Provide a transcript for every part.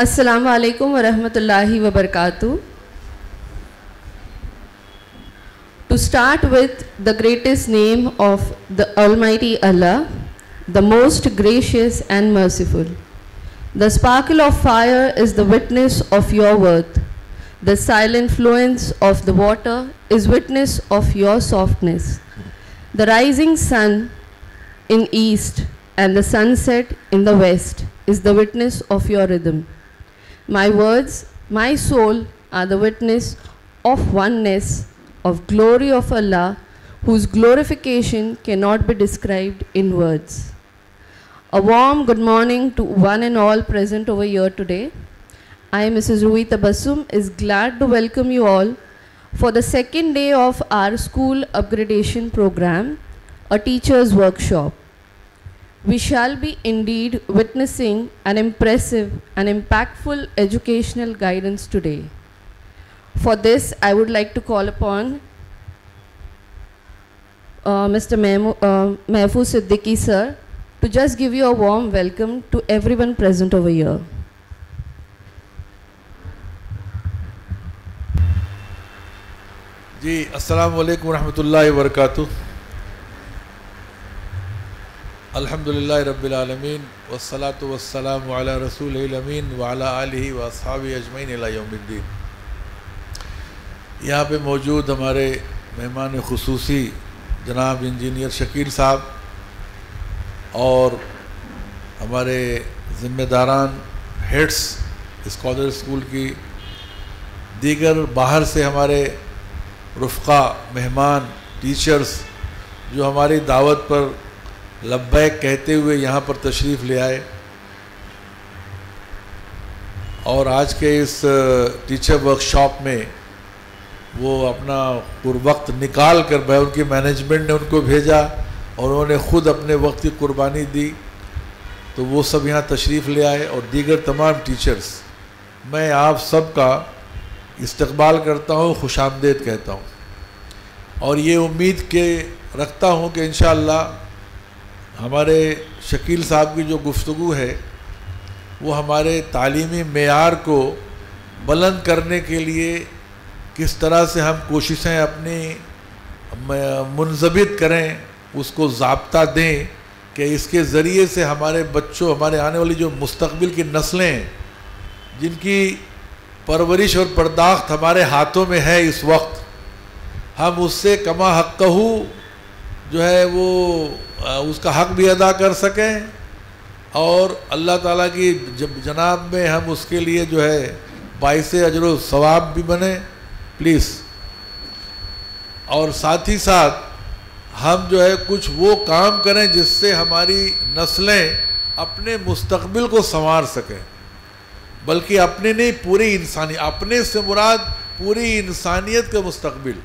Assalamu alaikum wa rahmatullahi wa barakatuh. To start with the greatest name of the Almighty Allah, the most gracious and merciful. The sparkle of fire is the witness of your worth. The silent fluence of the water is witness of your softness. The rising sun in east and the sunset in the west is the witness of your rhythm. My words, my soul are the witness of oneness, of glory of Allah, whose glorification cannot be described in words. A warm good morning to one and all present over here today. I, Mrs. Ruhi Tabassum, is glad to welcome you all for the second day of our school upgradation program, a teacher's workshop. We shall be indeed witnessing an impressive and impactful educational guidance today. For this, I would like to call upon Mr. Mehfooz Siddiqui sir to just give you a warm welcome to everyone present over here. जी अस्सलाम वालेकुम रहमतुल्लाहि व बरकातुहू। अल्हम्दुलिल्लाहि रब्बिल आलमीन वस्सलातु वस्सलामु अला रसूलिल अमीन व अला आलिहि व अस्हाबिहि अजमईन इला यौमिद्दीन। यहाँ पे मौजूद हमारे मेहमान खुसूसी जनाब इंजीनियर शकील साहब और हमारे ज़िम्मेदारान हेड्स स्कॉलर स्कूल की, दीगर बाहर से हमारे रुफ़क़ा मेहमान टीचर्स जो हमारी दावत पर लब्बैक कहते हुए यहाँ पर तशरीफ़ ले आए और आज के इस टीचर वर्कशॉप में वो अपना वक्त निकाल कर भाई उनकी मैनेजमेंट ने उनको भेजा और उन्होंने ख़ुद अपने वक्त की कुर्बानी दी, तो वो सब यहाँ तशरीफ़ ले आए और दीगर तमाम टीचर्स, मैं आप सब का इस्तकबाल करता हूँ, खुशामदीद कहता हूँ और ये उम्मीद के रखता हूँ कि इंशाअल्लाह हमारे शकील साहब की जो गुफ्तगू है वो हमारे तालीमी मेयार को बुलंद करने के लिए किस तरह से हम कोशिशें अपनी मुनज़बित करें, उसको ज़ाब्ता दें कि इसके ज़रिए से हमारे बच्चों, हमारे आने वाली जो मुस्तक़बिल की नस्लें जिनकी परवरिश और बर्दाश्त हमारे हाथों में है इस वक्त, हम उससे कमा हक़्क़हू जो है वो उसका हक़ भी अदा कर सकें और अल्लाह ताला की जनाब में हम उसके लिए जो है बाइसे अजर व सवाब भी बने प्लीज़। और साथ ही साथ हम जो है कुछ वो काम करें जिससे हमारी नस्लें अपने मुस्तक़बिल को संवार सकें, बल्कि अपने नहीं पूरी इंसानी, अपने से मुराद पूरी इंसानियत का मुस्तक़बिल।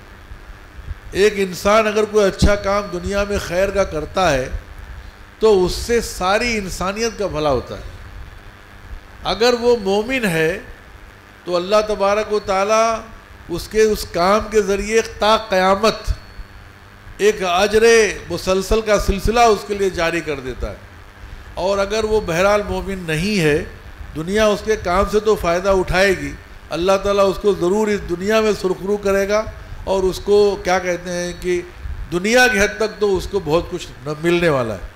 एक इंसान अगर कोई अच्छा काम दुनिया में खैर का करता है तो उससे सारी इंसानियत का भला होता है। अगर वो मोमिन है तो अल्लाह तबारक व तआला उसके उस काम के ज़रिए ता क़यामत एक अजरे मुसलसल का सिलसिला उसके लिए जारी कर देता है। और अगर वो बहरहाल मोमिन नहीं है, दुनिया उसके काम से तो फ़ायदा उठाएगी, अल्लाह ताला उसको ज़रूर इस दुनिया में सुरखरू करेगा और उसको क्या कहते हैं कि दुनिया की हद तक तो उसको बहुत कुछ न मिलने वाला है।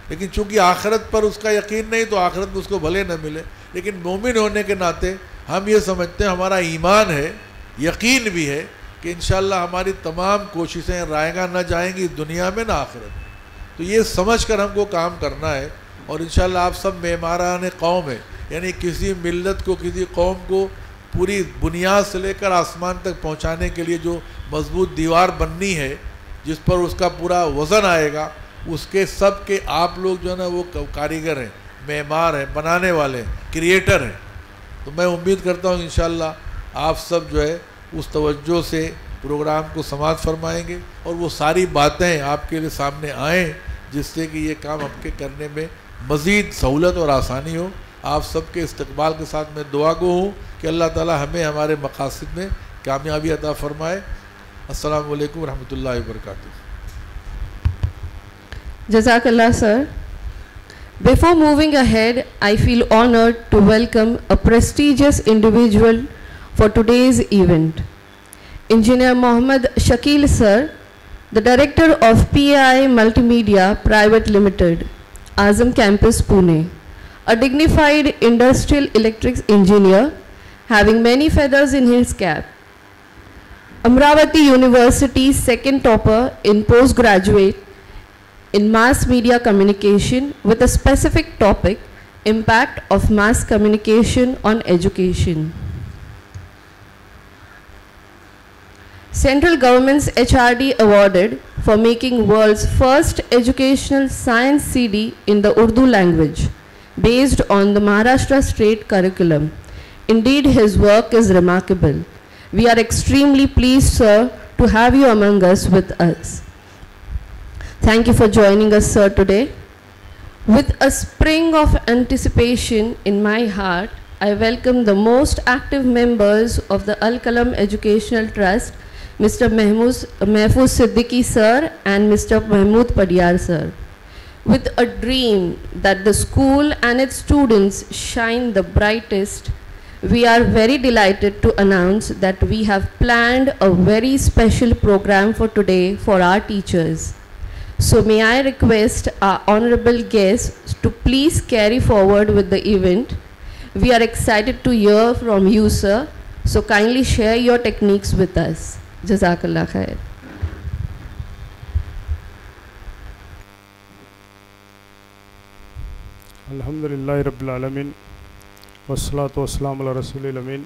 लेकिन चूँकि आखिरत पर उसका यकीन नहीं तो आखिरत में उसको भले न मिले, लेकिन मोमिन होने के नाते हम ये समझते हैं, हमारा ईमान है, यकीन भी है कि इंशाअल्लाह हमारी तमाम कोशिशें रायगा न जाएंगी दुनिया में न आखिरत में। तो ये समझ कर हमको काम करना है और इंशाअल्लाह आप सब मेहमारान कौम है, यानी किसी मिल्लत को, किसी कौम को पूरी बुनियाद से लेकर आसमान तक पहुंचाने के लिए जो मजबूत दीवार बननी है, जिस पर उसका पूरा वज़न आएगा, उसके सब के आप लोग जो है ना वो कारीगर हैं, मेमार हैं, बनाने वाले हैं, क्रिएटर हैं। तो मैं उम्मीद करता हूँ इंशाअल्लाह आप सब जो है उस तवज्जो से प्रोग्राम को समाअत फरमाएंगे और वो सारी बातें आपके लिए सामने आएँ जिससे कि ये काम आपके करने में मज़ीद सहूलत और आसानी हो। आप सबके इस्तकबाल के साथ मैं दुआ गो हूँ कि अल्लाह ताला हमें हमारे मकासद में कामयाबी अता फ़रमाए। अस्सलामु अलैकुम रहमतुल्लाहि व बरकातुहू। Jazakallah sir. Before moving ahead, I feel honored to welcome a prestigious individual for today's event. Engineer Mohammad Shakil Sir, the Director of PAI Multimedia Private Limited, Azam Campus, Pune, a dignified industrial electrics engineer having many feathers in his cap. Amravati University's second topper in postgraduate in mass media communication with a specific topic, impact of mass communication on education. Central government's HRD awarded for making world's first educational science CD in the Urdu language based on the Maharashtra state curriculum. Indeed, his work is remarkable. We are extremely pleased, sir, to have you among us with us. Thank you for joining us, sir, today. With a spring of anticipation in my heart, I welcome the most active members of the Al Kalam Educational Trust, Mr. Mehfooz Siddiqui, sir, and Mr. Mahmood Padiyar, sir. With a dream that the school and its students shine the brightest, we are very delighted to announce that we have planned a very special program for today for our teachers. So may I request our honorable guests to please carry forward with the event. We are excited to hear from you, sir. So kindly share your techniques with us. Jazakallah khair. Alhamdulillah Rabbil Alamin. Wassalatu wassalamu ala Rasulil Amin.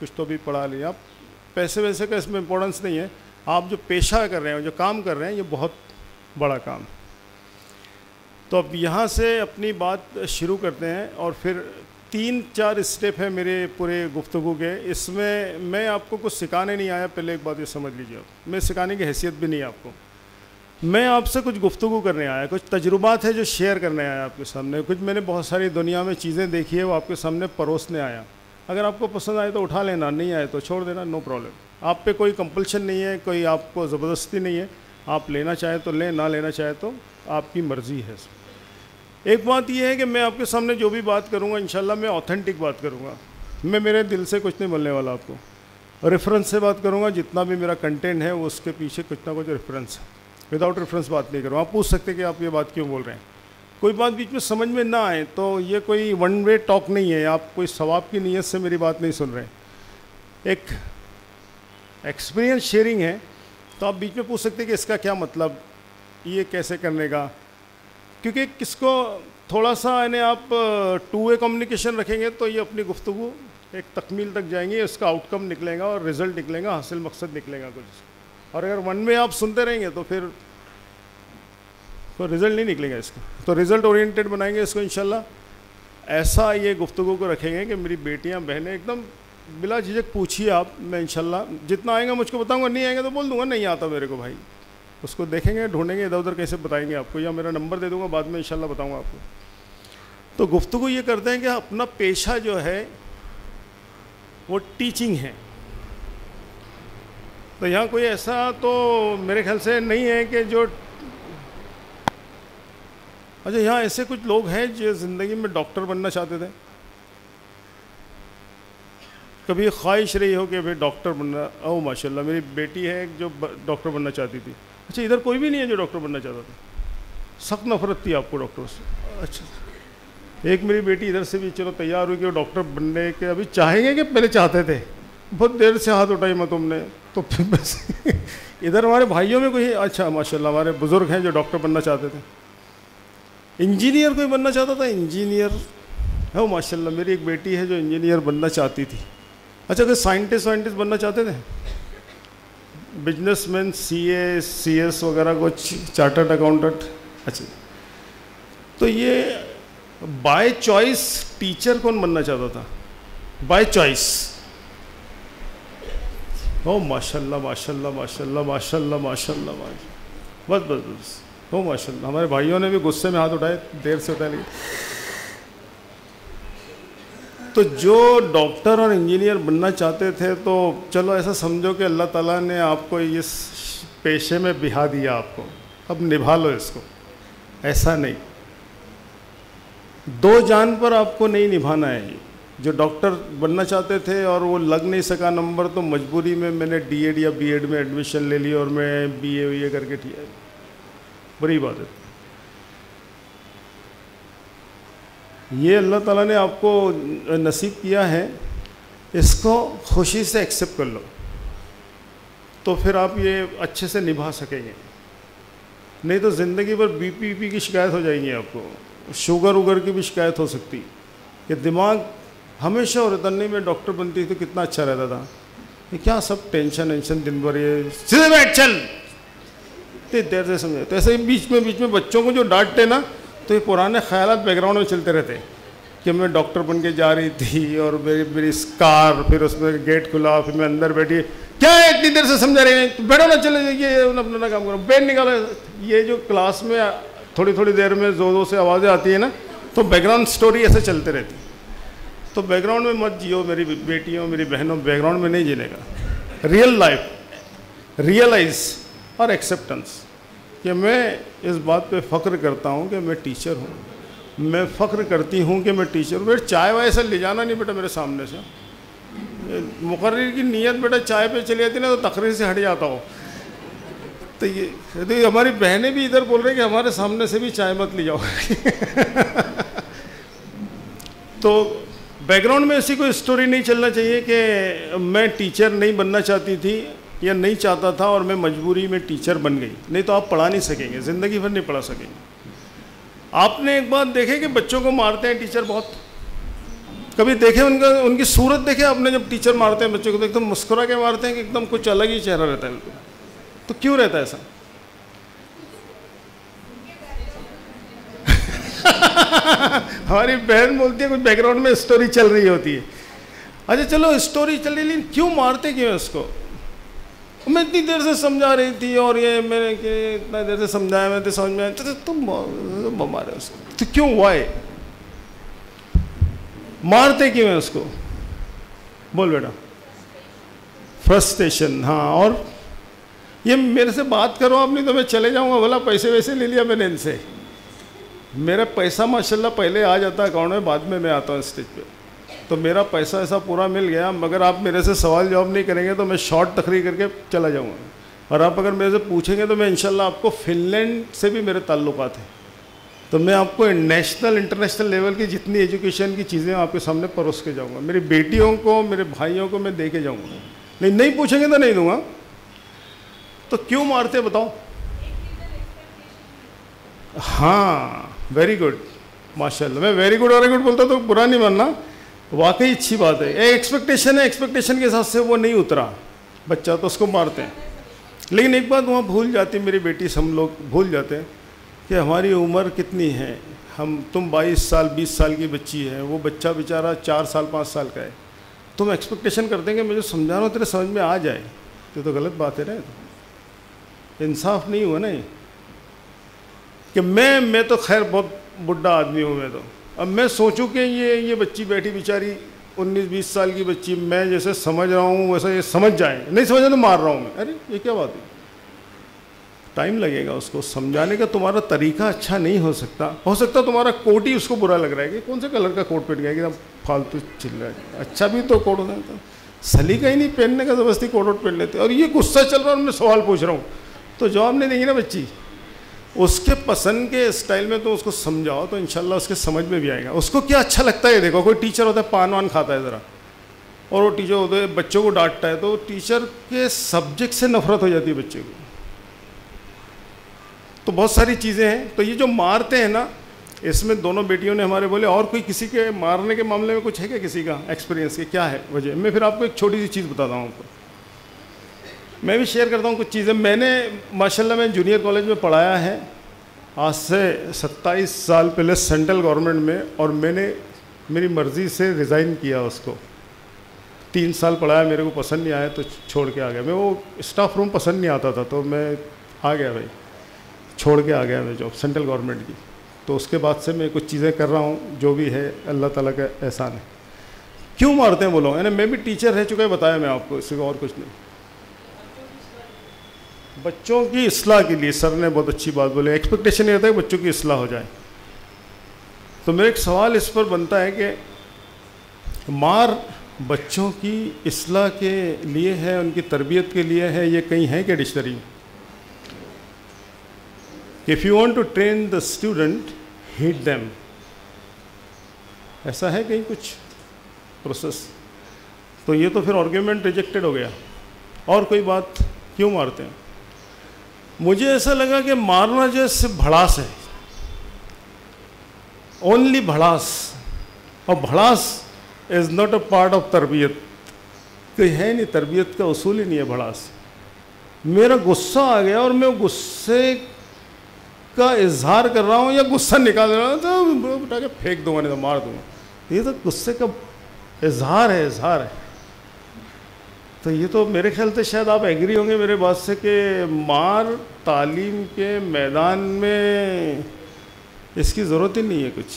कुछ तो भी पढ़ा लिया। आप पैसे वैसे का इसमें इम्पोर्टेंस नहीं है, आप जो पेशा कर रहे हैं, जो काम कर रहे हैं, ये बहुत बड़ा काम। तो अब यहाँ से अपनी बात शुरू करते हैं और फिर 3-4 स्टेप है मेरे पूरे गुफ्तगू के। इसमें मैं आपको कुछ सिखाने नहीं आया, पहले एक बात ये समझ लीजिए आप, मैं सिखाने की हैसियत भी नहीं है आपको। मैं आपसे कुछ गुफ्तगू करने आया, कुछ तजुर्बात है जो शेयर करने आया आपके सामने, कुछ मैंने बहुत सारी दुनिया में चीज़ें देखी है वो आपके सामने परोसने आया। अगर आपको पसंद आए तो उठा लेना, नहीं आए तो छोड़ देना, नो प्रॉब्लम। आप पे कोई कंपल्शन नहीं है, कोई आपको ज़बरदस्ती नहीं है, आप लेना चाहे तो लें, ना लेना चाहे तो आपकी मर्ज़ी है। एक बात यह है कि मैं आपके सामने जो भी बात करूँगा इंशाल्लाह मैं ऑथेंटिक बात करूँगा, मैं मेरे दिल से कुछ नहीं बोलने वाला आपको। रेफरेंस से बात करूँगा, जितना भी मेरा कंटेंट है उसके पीछे कुछ ना कुछ रेफरेंस है, विदाउट रेफरेंस बात नहीं करूँ। आप पूछ सकते कि आप ये बात क्यों बोल रहे हैं, कोई बात बीच में समझ में ना आए तो ये कोई वन वे टॉक नहीं है, आप कोई सवाब की नीयत से मेरी बात नहीं सुन रहे, एक एक्सपीरियंस शेयरिंग है। तो आप बीच में पूछ सकते कि इसका क्या मतलब, ये कैसे करने का, क्योंकि किसको थोड़ा सा यानी आप 2 वे कम्युनिकेशन रखेंगे तो ये अपनी गुफ्तगू एक तकमील तक जाएंगे, इसका आउटकम निकलेगा और रिज़ल्ट निकलेगा, हासिल मकसद निकलेगा कुछ। और अगर वन वे आप सुनते रहेंगे तो फिर तो रिज़ल्ट नहीं निकलेगा इसका। तो रिज़ल्ट ओरिएंटेड बनाएंगे इसको इंशाल्लाह। ऐसा ये गुफ्तगू को रखेंगे कि मेरी बेटियां बहनें एकदम बिला झिझक पूछिए आप, मैं इंशाल्लाह जितना आएगा मुझको बताऊंगा, नहीं आएगा तो बोल दूंगा नहीं आता मेरे को भाई, उसको देखेंगे ढूंढेंगे इधर उधर कैसे बताएंगे आपको, या मेरा नंबर दे दूंगा बाद में इंशाल्लाह बताऊंगा आपको। तो गुफ्तगू ये करते हैं कि अपना पेशा जो है वो टीचिंग है। तो यहाँ कोई ऐसा तो मेरे ख्याल से नहीं है कि जो, अच्छा यहाँ ऐसे कुछ लोग हैं जो ज़िंदगी में डॉक्टर बनना चाहते थे, कभी ख्वाहिश रही हो कि भाई डॉक्टर बनना, ओह माशाल्लाह मेरी बेटी है जो डॉक्टर बनना चाहती थी। अच्छा इधर कोई भी नहीं है जो डॉक्टर बनना चाहता था, सख्त नफरत थी आपको डॉक्टर से। अच्छा एक मेरी बेटी इधर से भी चलो तैयार हुई कि वो डॉक्टर बनने के अभी चाहेंगे कि पहले चाहते थे, बहुत देर से हाथ उठाई मैं तुमने, तो फिर बस इधर हमारे भाइयों में कोई, अच्छा माशाल्लाह हमारे बुज़ुर्ग हैं जो डॉक्टर बनना चाहते थे। इंजीनियर कोई बनना चाहता था, इंजीनियर है माशाल्लाह मेरी एक बेटी है जो इंजीनियर बनना चाहती थी। अच्छा कोई साइंटिस्ट बनना चाहते थे, बिजनेसमैन, CA CS वगैरह कुछ, चार्टर्ड अकाउंटेंट। अच्छा तो ये बाय चॉइस टीचर कौन बनना चाहता था, बाय चॉइस, ओ माशाल्लाह माशाल्लाह माशाल्लाह माशाल्लाह माशाल्लाह माशाल्लाह, बस बस बस, ओ माशाल्लाह। हमारे भाइयों ने भी गुस्से में हाथ उठाए, देर से उठाए। तो जो डॉक्टर और इंजीनियर बनना चाहते थे तो चलो ऐसा समझो कि अल्लाह ताला ने आपको इस पेशे में बिहा दिया, आपको अब निभा लो इसको। ऐसा नहीं, 2 जान पर आपको नहीं निभाना है। जो डॉक्टर बनना चाहते थे और वो लग नहीं सका नंबर, तो मजबूरी में मैंने D.Ed या B.Ed में एडमिशन ले लिया और मैं BA करके किया, बड़ी बात है। ये अल्लाह ताला ने आपको नसीब किया है, इसको खुशी से एक्सेप्ट कर लो, तो फिर आप ये अच्छे से निभा सकेंगे। नहीं तो ज़िंदगी भर BP की शिकायत हो जाएगी आपको, शुगर उगर की भी शिकायत हो सकती। ये दिमाग हमेशा, और तन्नी में डॉक्टर बनती तो कितना अच्छा रहता था, ये क्या सब टेंशन दिन भर, ये सीधे बैठ चल, इतनी देर से समझे। तो ऐसे ही बीच में बच्चों को जो डांटते ना, तो ये पुराने ख्यालात बैकग्राउंड में चलते रहते कि मैं डॉक्टर बन के जा रही थी और मेरी कार, फिर उसमें गेट खुला, फिर मैं अंदर बैठी, क्या है इतनी देर से समझा रहे हैं, तो बैठो ना, चले जाइए अपना काम करो, पेन निकालो। ये जो क्लास में थोड़ी देर में ज़ोर से आवाज़ें आती है ना, तो बैकग्राउंड स्टोरी ऐसे चलते रहती। तो बैकग्राउंड में मत जियो मेरी बेटियों, मेरी बहनों, बैकग्राउंड में नहीं जीने का। रियल लाइफ, रियलाइज और एक्सेप्टेंस कि मैं इस बात पे फ़ख्र करता हूँ कि मैं टीचर हूँ, मैं फ़ख्र करती हूँ कि मैं टीचर हूँ। बेटा चाय वाय से ले जाना नहीं बेटा मेरे सामने से, मुकर्रिर की नीयत बेटा चाय पे चली जाती ना तो तकरीर से हट जाता हो। तो ये हमारी बहनें भी इधर बोल रही कि हमारे सामने से भी चाय मत ले जाओ। तो बैकग्राउंड में ऐसी कोई स्टोरी नहीं चलना चाहिए कि मैं टीचर नहीं बनना चाहती थी या नहीं चाहता था और मैं मजबूरी में टीचर बन गई। नहीं तो आप पढ़ा नहीं सकेंगे, ज़िंदगी भर नहीं पढ़ा सकेंगे। आपने एक बात देखे कि बच्चों को मारते हैं टीचर बहुत, कभी देखे उनकी सूरत देखे आपने, जब टीचर मारते हैं बच्चों को तो एकदम मुस्कुरा के मारते हैं कि एकदम कुछ अलग ही चेहरा रहता है बिल्कुल। तो क्यों रहता है ऐसा? हमारी बहन बोलती है कुछ बैकग्राउंड में स्टोरी चल रही होती है। अच्छा चलो स्टोरी चल रही, लेकिन क्यों मारते क्यों इसको? मैं इतनी देर से समझा रही थी और ये मैंने कि इतना देर से समझाया, मैं तो समझ में आया, तो तुम मारे उसको, तो क्यों? वाई मारते क्यों है उसको? बोल बेटा। फ्रस्ट्रेशन। हाँ, और ये मेरे से बात करो आप, नहीं तो मैं चले जाऊंगा। भला पैसे वैसे ले लिया मैंने इनसे, मेरा पैसा माशाल्लाह पहले आ जाता है अकाउंट में, बाद में मैं आता हूँ स्टेज पे, तो मेरा पैसा ऐसा पूरा मिल गया। मगर आप मेरे से सवाल जवाब नहीं करेंगे तो मैं शॉर्ट तकरीर करके चला जाऊँगा। और आप अगर मेरे से पूछेंगे तो मैं इंशाल्लाह आपको फिनलैंड से भी मेरे ताल्लुकात हैं, तो मैं आपको नेशनल इंटरनेशनल लेवल की जितनी एजुकेशन की चीज़ें आपके सामने परोस के जाऊँगा। मेरी बेटियों को, मेरे भाइयों को मैं दे के जाऊँगा। नहीं पूछेंगे तो नहीं दूँगा। तो क्यों मारते बताओ? हाँ, वेरी गुड, माशाल्लाह। मैं वेरी गुड बोलता तो बुरा नहीं मानना, वाकई अच्छी बात है। एक एक्सपेक्टेशन है, एक्सपेक्टेशन के हिसाब से वो नहीं उतरा बच्चा, तो उसको मारते हैं। लेकिन एक बात वहाँ भूल जाती मेरी बेटी, हम लोग भूल जाते हैं कि हमारी उम्र कितनी है। तुम 22 साल 20 साल की बच्ची है, वो बच्चा बेचारा 4 साल 5 साल का है। तुम एक्सपेक्टेशन करते हैं कि मुझे समझा रहा हूँ तेरे समझ में आ जाए, तो गलत बात है ना। तो इंसाफ नहीं हुआ ना ये, कि मैं तो खैर बहुत बुढ़ा आदमी हूँ मैं तो। अब मैं सोचूं कि ये बच्ची बैठी बेचारी 19-20 साल की बच्ची, मैं जैसे समझ रहा हूँ वैसा ये समझ जाए, नहीं समझे तो मार रहा हूँ मैं। अरे ये क्या बात है? टाइम लगेगा उसको समझाने का। तुम्हारा तरीका अच्छा नहीं हो सकता तुम्हारा कोट ही उसको बुरा लग रहा है कि कौन से कलर का कोट पहन गया, एकदम फालतू चिल रहा है। अच्छा भी तो कोट होता है, सलीका ही नहीं पहनने का, ज़बरदस्ती कोट वोट पहन लेते। और ये गुस्सा चल रहा है और मैं सवाल पूछ रहा हूँ, तो जवाब नहीं देंगी ना बच्ची। उसके पसंद के स्टाइल में तो उसको समझाओ तो इंशाल्लाह उसके समझ में भी आएगा। उसको क्या अच्छा लगता है, देखो कोई टीचर होता है पान वान खाता है ज़रा, और वो टीचर होते हैं बच्चों को डांटता है, तो टीचर के सब्जेक्ट से नफरत हो जाती है बच्चे को। तो बहुत सारी चीज़ें हैं। तो ये जो मारते हैं ना, इसमें दोनों बेटियों ने हमारे बोले, और कोई किसी के मारने के मामले में कुछ है क्या, किसी का एक्सपीरियंस के क्या है वजह? मैं फिर आपको एक छोटी सी चीज़ बताता हूँ आपको, मैं भी शेयर करता हूँ कुछ चीज़ें। मैंने माशाल्लाह मैं जूनियर कॉलेज में पढ़ाया है आज से 27 साल पहले सेंट्रल गवर्नमेंट में, और मैंने मेरी मर्ज़ी से रिज़ाइन किया उसको। 3 साल पढ़ाया, मेरे को पसंद नहीं आया तो छोड़ के आ गया मैं। वो स्टाफ रूम पसंद नहीं आता था तो मैं आ गया भाई, छोड़ के आ गया मैं जॉब सेंट्रल गवर्नमेंट की। तो उसके बाद से मैं कुछ चीज़ें कर रहा हूँ, जो भी है अल्लाह ताला का एहसान है। क्यों मारते हैं बोलो? यानी मैं भी टीचर रह चुका है, बताया मैं आपको, इससे और कुछ नहीं। बच्चों की इस्लाह के लिए सर ने बहुत अच्छी बात बोली। एक्सपेक्टेशन ये होता है कि बच्चों की इस्लाह हो जाए। तो मेरा एक सवाल इस पर बनता है कि मार बच्चों की इस्लाह के लिए है, उनकी तरबियत के लिए है, ये कहीं है क्या dictionary? If you want to train the student hit them, ऐसा है कहीं कुछ प्रोसेस? तो ये तो फिर आर्ग्यूमेंट रिजेक्टेड हो गया। और कोई बात? क्यों मारते हैं? मुझे ऐसा लगा कि मारना जैसे भड़ास है, ओनली भड़ास, और भड़ास is not a part of तरबियत। कोई है नहीं, तरबियत का उसूल ही नहीं है भड़ास। मेरा गुस्सा आ गया और मैं गुस्से का इजहार कर रहा हूँ या गुस्सा निकाल रहा हूँ तो उठा के फेंक दूंगा, नहीं तो मार दूंगा। ये तो गुस्से का इजहार है, इजहार है। तो ये तो मेरे ख्याल से शायद आप एग्री होंगे मेरे बात से कि मार तालीम के मैदान में इसकी ज़रूरत ही नहीं है कुछ।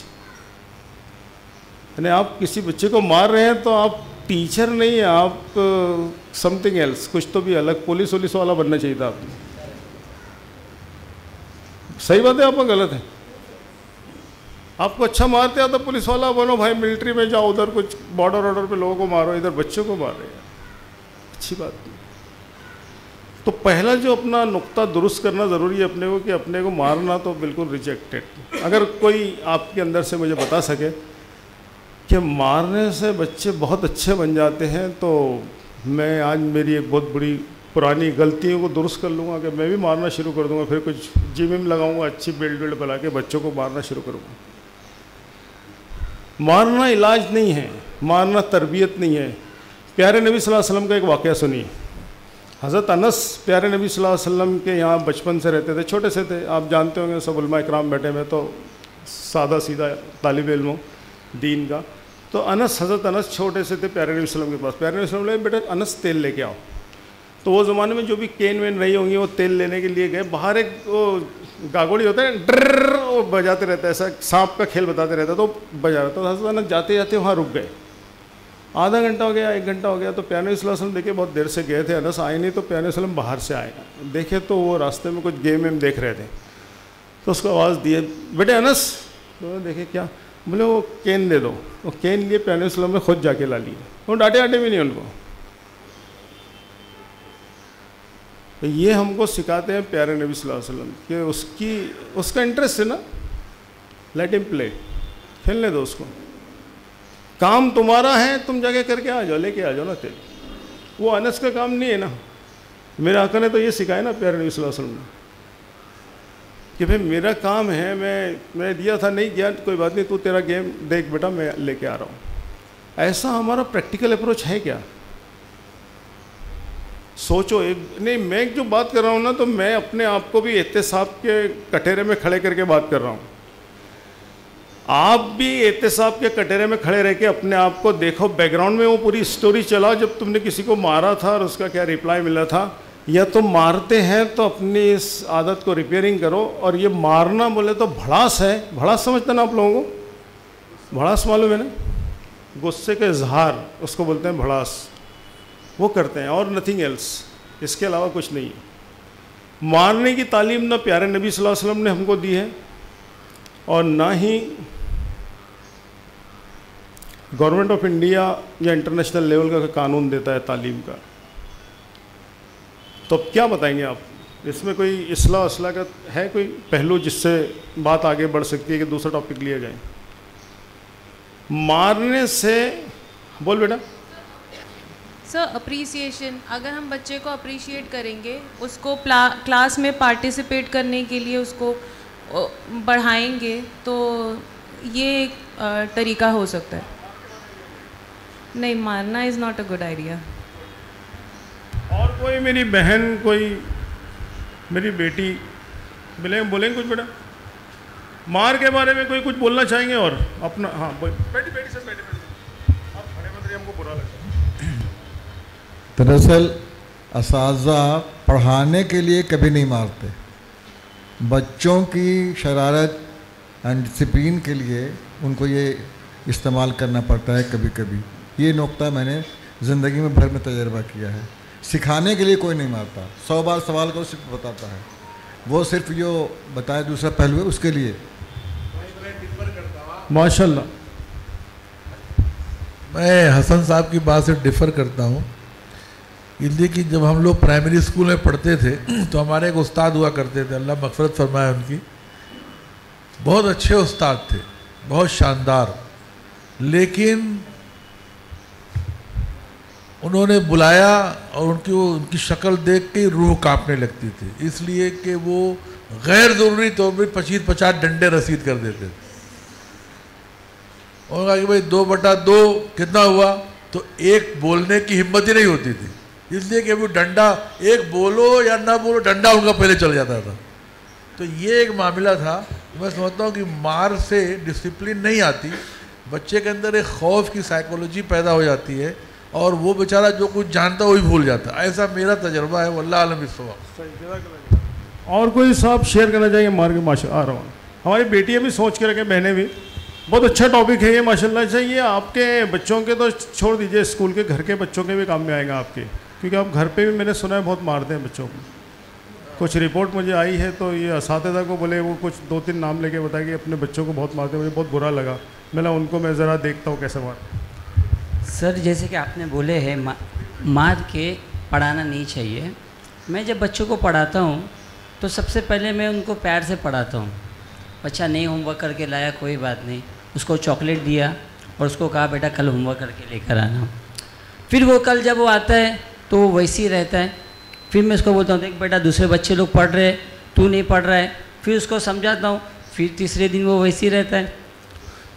यानी आप किसी बच्चे को मार रहे हैं तो आप टीचर नहीं है, आप समथिंग एल्स, कुछ तो भी अलग, पुलिस वुलिस वाला बनना चाहिए था आपने। सही बात है, आपका गलत है। आपको अच्छा मारते आता पुलिस वाला बनो भाई, मिलिट्री में जाओ, उधर कुछ बॉर्डर ऑर्डर पे लोगों को मारो, इधर बच्चों को मार रहे हैं, अच्छी बात नहीं। तो पहला जो अपना नुक्ता दुरुस्त करना ज़रूरी है अपने को, कि अपने को मारना तो बिल्कुल रिजेक्टेड। अगर कोई आपके अंदर से मुझे बता सके कि मारने से बच्चे बहुत अच्छे बन जाते हैं, तो मैं आज मेरी एक बहुत बड़ी पुरानी गलतियों को दुरुस्त कर लूँगा कि मैं भी मारना शुरू कर दूँगा। फिर कुछ जिम विम लगाऊँगा, अच्छी बिल्ड बना के बच्चों को मारना शुरू करूँगा। मारना इलाज नहीं है, मारना तरबियत नहीं है। प्यारे नबी सल्लल्लाहु अलैहि वसल्लम का एक वाक़या सुनिए। हज़रत अनस प्यारे नबी सल्लल्लाहु अलैहि वसल्लम के यहाँ बचपन से रहते थे, छोटे से थे। आप जानते होंगे सब उलमा इकराम बैठे हुए, तो सादा सीधा तालिब इल्म दीन का। तो हज़रत अनस छोटे से थे प्यारे नबी सल्लल्लाहु अलैहि वसल्लम के पास। प्यारे नबी सल्लल्लाहु अलैहि वसल्लम ने बेटा अनस तेल लेके आओ। तो वो ज़माने में जो भी केन वेन रही होंगी वो तेल लेने के लिए गए। बाहर एक वो गागोड़ी होता है, ड्र वो बजाते रहता है, ऐसा सांप का खेल बताते रहता है, तो बजा रहा। तो हज़रत अनस जाते जाते वहाँ रुक गए। आधा घंटा हो गया, 1 घंटा हो गया। तो प्यारे नबी सल्लल्लाहु अलैहि वसल्लम देखे बहुत देर से गए थे, अनस आए नहीं। तो प्यारे नबी सल्लल्लाहु अलैहि वसल्लम बाहर से आए, देखे तो वो रास्ते में कुछ गेम वेम देख रहे थे। तो उसको आवाज़ दिए, बेटे अनस। तो देखे क्या, बोले वो केन दे दो। वो केन लिए प्यारे नबी सल्लल्लाहु अलैहि वसल्लम ने खुद जाके ला लिए। वो डांटे भी नहीं उनको। तो ये हमको सिखाते हैं प्यारे नबी सल्लल्लाहु अलैहि वसल्लम कि उसका इंटरेस्ट है ना, लेट हिम प्ले, खेलने दो उसको। काम तुम्हारा है, तुम जाके करके आ जाओ, लेके आ जाओ ना तेल। वो अनस का काम नहीं है ना। मेरे आका ने तो ये सिखाया ना प्यारे नबी सल्लल्लाहु अलैहि वसल्लम ने कि भाई मेरा काम है, मैं दिया था, नहीं किया कोई बात नहीं, तू तेरा गेम देख बेटा, मैं लेके आ रहा हूँ। ऐसा हमारा प्रैक्टिकल अप्रोच है क्या? सोचो। एक नहीं, मैं जो बात कर रहा हूँ ना, तो मैं अपने आप को भी एहतिसाब के कटहरे में खड़े करके बात कर रहा हूँ। आप भी एहतिसाब के कटहरे में खड़े रह के अपने आप को देखो, बैकग्राउंड में वो पूरी स्टोरी चलाओ जब तुमने किसी को मारा था और उसका क्या रिप्लाई मिला था। या तुम मारते हैं तो अपनी इस आदत को रिपेयरिंग करो। और ये मारना बोले तो भड़ास है। भड़ास समझते ना आप लोगों को? भड़ास मालूम है ना, गुस्से का इजहार, उसको बोलते हैं भड़ास। वो करते हैं और नथिंग एल्स, इसके अलावा कुछ नहीं है। मारने की तालीम ना प्यारे नबी सल्लल्लाहु अलैहि वसल्लम ने हमको दी है और ना ही गवर्नमेंट ऑफ इंडिया या इंटरनेशनल लेवल का कानून देता है तालीम का। तो अब क्या बताएंगे आप? इसमें कोई इसलाह का है कोई पहलू जिससे बात आगे बढ़ सकती है कि दूसरा टॉपिक लिया जाए? मारने से बोल बेटा। सर अप्रिसिएशन, अगर हम बच्चे को अप्रिशिएट करेंगे, उसको क्लास में पार्टिसिपेट करने के लिए उसको बढ़ाएंगे, तो ये एक तरीका हो सकता है। नहीं, मारना is not a good idea. और कोई मेरी बहन, कोई मेरी बेटी बोलेंगे कुछ बेटा मार के बारे में कोई कुछ बोलना चाहेंगे? और अपना हाँ बेटी सर बेटी आप खड़े मत रहिए, हमको बुरा लगता है। दरअसल असातिज़ा पढ़ाने के लिए कभी नहीं मारते। बच्चों की शरारत एंड डिसिप्लिन के लिए उनको ये इस्तेमाल करना पड़ता है कभी कभी। ये नुक्ता मैंने ज़िंदगी में भर में तजर्बा किया है। सिखाने के लिए कोई नहीं मारता। 100 बार सवाल को सिर्फ बताता है, वो सिर्फ जो बताए दूसरा पहलू है उसके लिए। माशाल्लाह। मैं हसन साहब की बात से डिफ़र करता हूँ, इसलिए कि जब हम लोग प्राइमरी स्कूल में पढ़ते थे तो हमारे एक उस्ताद हुआ करते थे, अल्लाह मग़फ़िरत फरमाए उनकी। बहुत अच्छे उस्ताद थे, बहुत शानदार। लेकिन उन्होंने बुलाया और उनकी शक्ल देख के रूह कांपने लगती थी, इसलिए कि वो गैर ज़रूरी तौर पर 25-50 डंडे रसीद कर देते थे। और कहा कि भाई 2/2 कितना हुआ? तो एक बोलने की हिम्मत ही नहीं होती थी, इसलिए कि वो डंडा, एक बोलो या ना बोलो, डंडा उनका पहले चल जाता था। तो ये एक मामला था। मैं समझता हूँ कि मार से डिसिप्लिन नहीं आती, बच्चे के अंदर एक खौफ की साइकोलॉजी पैदा हो जाती है और वो बेचारा जो कुछ जानता है वही भूल जाता है। ऐसा मेरा तजर्बा है, वल्लाह आलम बिस्सवाब। और कोई साहब शेयर करना चाहिए? मार के माशा आ रहा हूँ। हमारी बेटियाँ भी सोच के रखें, बहनें भी। बहुत अच्छा टॉपिक है ये माशाल्लाह। चाहिए आपके बच्चों के तो छोड़ दीजिए, स्कूल के घर के बच्चों के भी काम में आएगा आपके, क्योंकि आप घर पे भी मैंने सुना है बहुत मारते हैं बच्चों को। कुछ रिपोर्ट मुझे आई है तो ये असातिज़ा को बोले, वो कुछ 2-3 नाम लेके बताया कि अपने बच्चों को बहुत मारते हैं। मुझे बहुत बुरा लगा। उनको मैं ज़रा देखता हूँ कैसे मार। सर जैसे कि आपने बोले हैं मार के पढ़ाना नहीं चाहिए। मैं जब बच्चों को पढ़ाता हूँ तो सबसे पहले मैं उनको प्यार से पढ़ाता हूँ। बच्चा नहीं होमवर्क करके लाया, कोई बात नहीं, उसको चॉकलेट दिया और उसको कहा बेटा कल होमवर्क करके लेकर आना। फिर वो कल जब वो आता है तो वो वैसे ही रहता है। फिर मैं उसको बोलता हूँ देख बेटा दूसरे बच्चे लोग पढ़ रहे हैं, तू नहीं पढ़ रहा है। फिर उसको समझाता हूँ, फिर तीसरे दिन वो वैसे ही रहता है।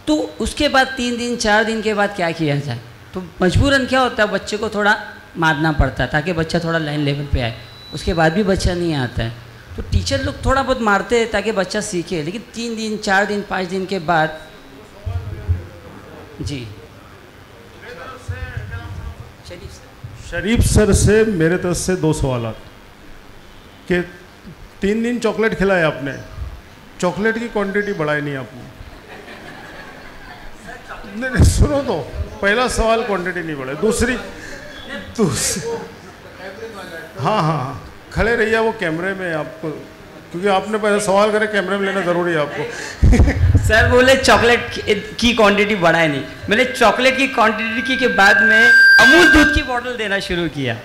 तो उसके बाद 3 दिन 4 दिन के बाद क्या किया जाए? तो मजबूरन क्या होता है, बच्चे को थोड़ा मारना पड़ता है ताकि बच्चा थोड़ा लाइन लेवल पे आए। उसके बाद भी बच्चा नहीं आता है तो टीचर लोग थोड़ा बहुत मारते हैं ताकि बच्चा सीखे, लेकिन 3 दिन 4 दिन 5 दिन के बाद। जी शरीफ सर से मेरे तरफ से 2 सवाल कि 3 दिन चॉकलेट खिलाया आपने, चॉकलेट की क्वांटिटी बढ़ाई नहीं आपने। नहीं सुनो तो, पहला सवाल क्वांटिटी नहीं बढ़ाई। दूसरी हाँ खड़े रहिए वो कैमरे में आपको, क्योंकि आपने पहले सवाल करे कैमरे में लेना ज़रूरी है आपको। सर बोले चॉकलेट की क्वांटिटी बढ़ाए नहीं, मैंने चॉकलेट की क्वांटिटी के बाद में अमूल दूध की बोतल देना शुरू किया।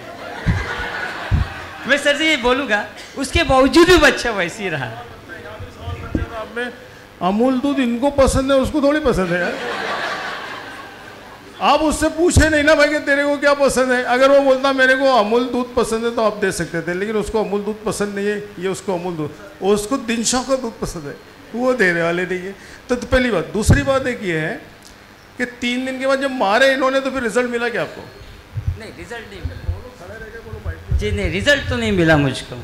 मैं सर से ये बोलूँगा, उसके बावजूद भी बच्चा वैसे ही रहा। आपने अमूल दूध इनको पसंद है, उसको थोड़ी पसंद है यार। आप उससे पूछे नहीं ना भाई कि तेरे को क्या पसंद है। अगर वो बोलता मेरे को अमूल दूध पसंद है तो आप दे सकते थे, लेकिन उसको अमूल दूध पसंद नहीं है, ये उसको अमूल दूध, उसको दिनशा का दूध पसंद है, वो देने वाले नहीं है। तो पहली बात। दूसरी बात एक ये है कि 3 दिन के बाद जब मारे इन्होंने तो फिर रिजल्ट मिला क्या आपको? नहीं रिजल्ट नहीं मिला जी, नहीं रिजल्ट तो नहीं मिला मुझको।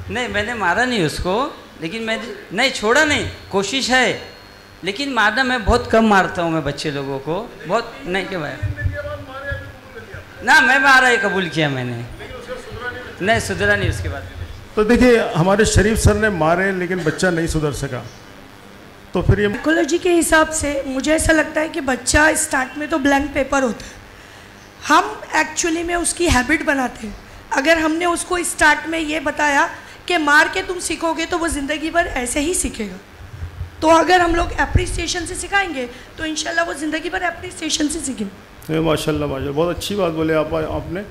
नहीं मैंने मारा नहीं उसको, लेकिन मैं नहीं छोड़ा नहीं, कोशिश है, लेकिन मारना मैं बहुत कम मारता हूँ मैं बच्चे लोगों को, बहुत नहीं के भाई ना मैं मारा ही कबूल किया मैंने, नहीं सुधरा नहीं उसके बाद। तो देखिए हमारे शरीफ सर ने मारे लेकिन बच्चा नहीं सुधर सका, तो फिर ये साइकोलॉजी के हिसाब से मुझे ऐसा लगता है कि बच्चा स्टार्ट में तो ब्लैंक पेपर होता है, हम एक्चुअली में उसकी हैबिट बनाते हैं। अगर हमने उसको स्टार्ट में ये बताया कि मार के तुम सीखोगे तो वो ज़िंदगी भर ऐसे ही सीखेगा। तो अगर हम लोग एप्रिसिएशन से सिखाएंगे तो इंशाल्लाह वो ज़िंदगी भर एप्रिसिएशन से सीखेंगे। माशाल्लाह माशाल्लाह, बहुत अच्छी बात बोले आपने।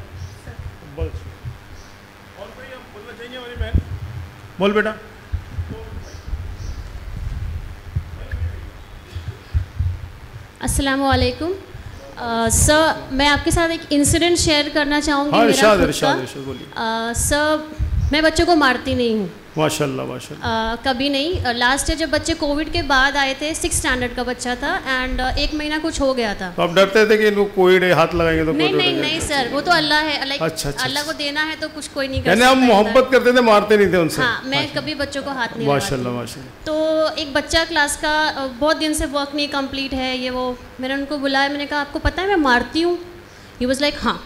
बोल बेटा। अस्सलामु अलैकुम सर, मैं आपके साथ एक इंसिडेंट शेयर करना चाहूँगी। हाँ, मेरा इरशाद बोलिए। सर मैं बच्चों को मारती नहीं हूँ, माशाल्लाह माशाल्लाह। कभी नहीं। लास्ट ईयर जब बच्चे कोविड के बाद आए थे, 6th स्टैंडर्ड का बच्चा था एंड 1 महीना कुछ हो गया था। तो आप डरते थे कि इनको कोविड हाथ लगाएंगे तो? नहीं सर, वो तो अल्लाह है, अच्छा, अल्लाह को देना है तो कुछ कोई नहीं कर सकता। हम मोहब्बत करते थे, मारते नहीं थे उनसे। हाँ, मैं कभी बच्चों को हाथ नहीं लगाती। माशाल्लाह माशाल्लाह। तो एक बच्चा क्लास का बहुत दिन से वर्क नहीं कंप्लीट है, ये वो, मैंने उनको बुलाया, मैंने कहा आपको पता है मैं मारती हूँ? ही वाज लाइक हाँ।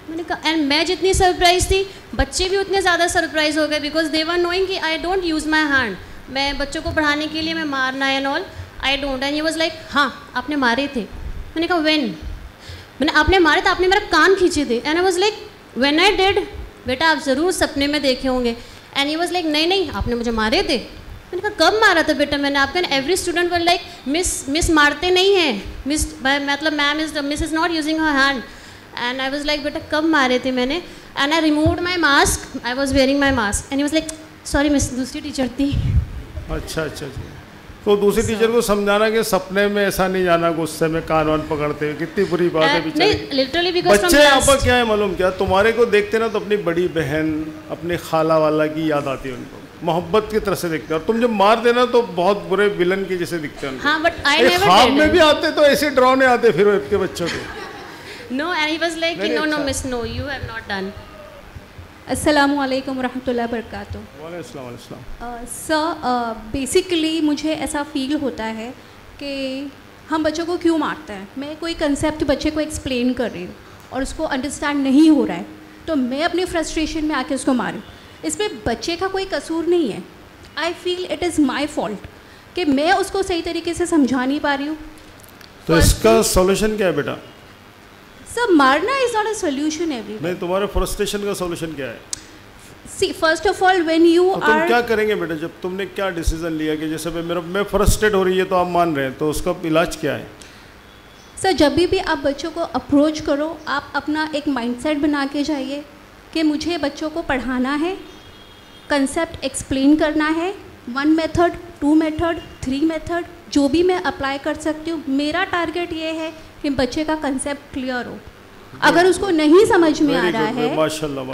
मैंने कहा, एंड मैं जितनी सरप्राइज थी बच्चे भी उतने ज़्यादा सरप्राइज हो गए, बिकॉज दे वर नोइंग कि I don't use my hand. मैं बच्चों को पढ़ाने के लिए मैं मारना and all I don't. And he was like हाँ आपने मारे थे। मैंने कहा व्हेन? मैंने आपने मारे थे, आपने मेरा कान खींचे थे। And I was like when I did? बेटा आप ज़रूर सपने में देखे होंगे। एंड ही वाज लाइक नहीं आपने मुझे मारे थे। मैंने कहा कब मारा था बेटा मैंने आपका? Every student were like miss मारते नहीं हैं, मिस मतलब ma'am miss is not using her hand. And I was like बेटा कब मारे थे मैंने? And I removed my mask, I was wearing my mask and he was like sorry miss, दूसरी टीचर थी। अच्छा। तो दूसरी टीचर को समझाना कि सपने में ऐसा नहीं जाना, गुस्से में कान वान पकड़ते हुए, कितनी बुरी बात है बेचारी। लिटरली बिकॉज़ बच्चे यहाँ पर क्या है मालूम क्या, तुम्हारे को देखते ना तो अपनी बड़ी बहन अपनी खाला वाला की याद आती है उनको, मोहब्बत की तरह से देखते हैं। और तुम जब मार देना तो बहुत बुरे विलन की जैसे दिखते हैं। हाँ बट आई नेवर ख्वाब में भी आते तो ऐसे डरावने आते फिर आपके बच्चों को। No, and he was like, no, miss, no, you have not done. अस्सलामु अलैकुम रहमतुल्लाहि बरकातुहू। वालेकुम अस्सलाम। सर बेसिकली मुझे ऐसा फील होता है कि हम बच्चों को क्यों मारते हैं। मैं कोई कंसेप्ट बच्चे को एक्सप्लेन कर रही हूँ और उसको अंडरस्टैंड नहीं हो रहा है तो मैं अपनी फ्रस्ट्रेशन में आके उसको मारूँ, इसमें बच्चे का कोई कसूर नहीं है। I feel it is my fault कि मैं उसको सही तरीके से समझा नहीं पा रही हूँ। तो इसका सॉल्यूशन क्या है बेटा? सर मारना is not a solution every. नहीं, तुम्हारे फ्रस्ट्रेशन का सॉल्यूशन क्या है? See first of all when you are, तुम क्या करेंगे बेटा जब तुमने क्या डिसीजन लिया कि जैसे मैं फ्रस्ट्रेट हो रही है तो आप मान रहे हैं, तो उसका इलाज क्या है? सर जब भी आप बच्चों को अप्रोच करो, आप अपना एक माइंडसेट बना के जाइए कि मुझे बच्चों को पढ़ाना है, कंसेप्ट एक्सप्लेन करना है, 1 मेथड 2 मेथड 3 मेथड जो भी मैं अप्लाई कर सकती हूँ। मेरा टारगेट ये है कि बच्चे का कंसेप्ट क्लियर हो। अगर उसको नहीं समझ में आ रहा है,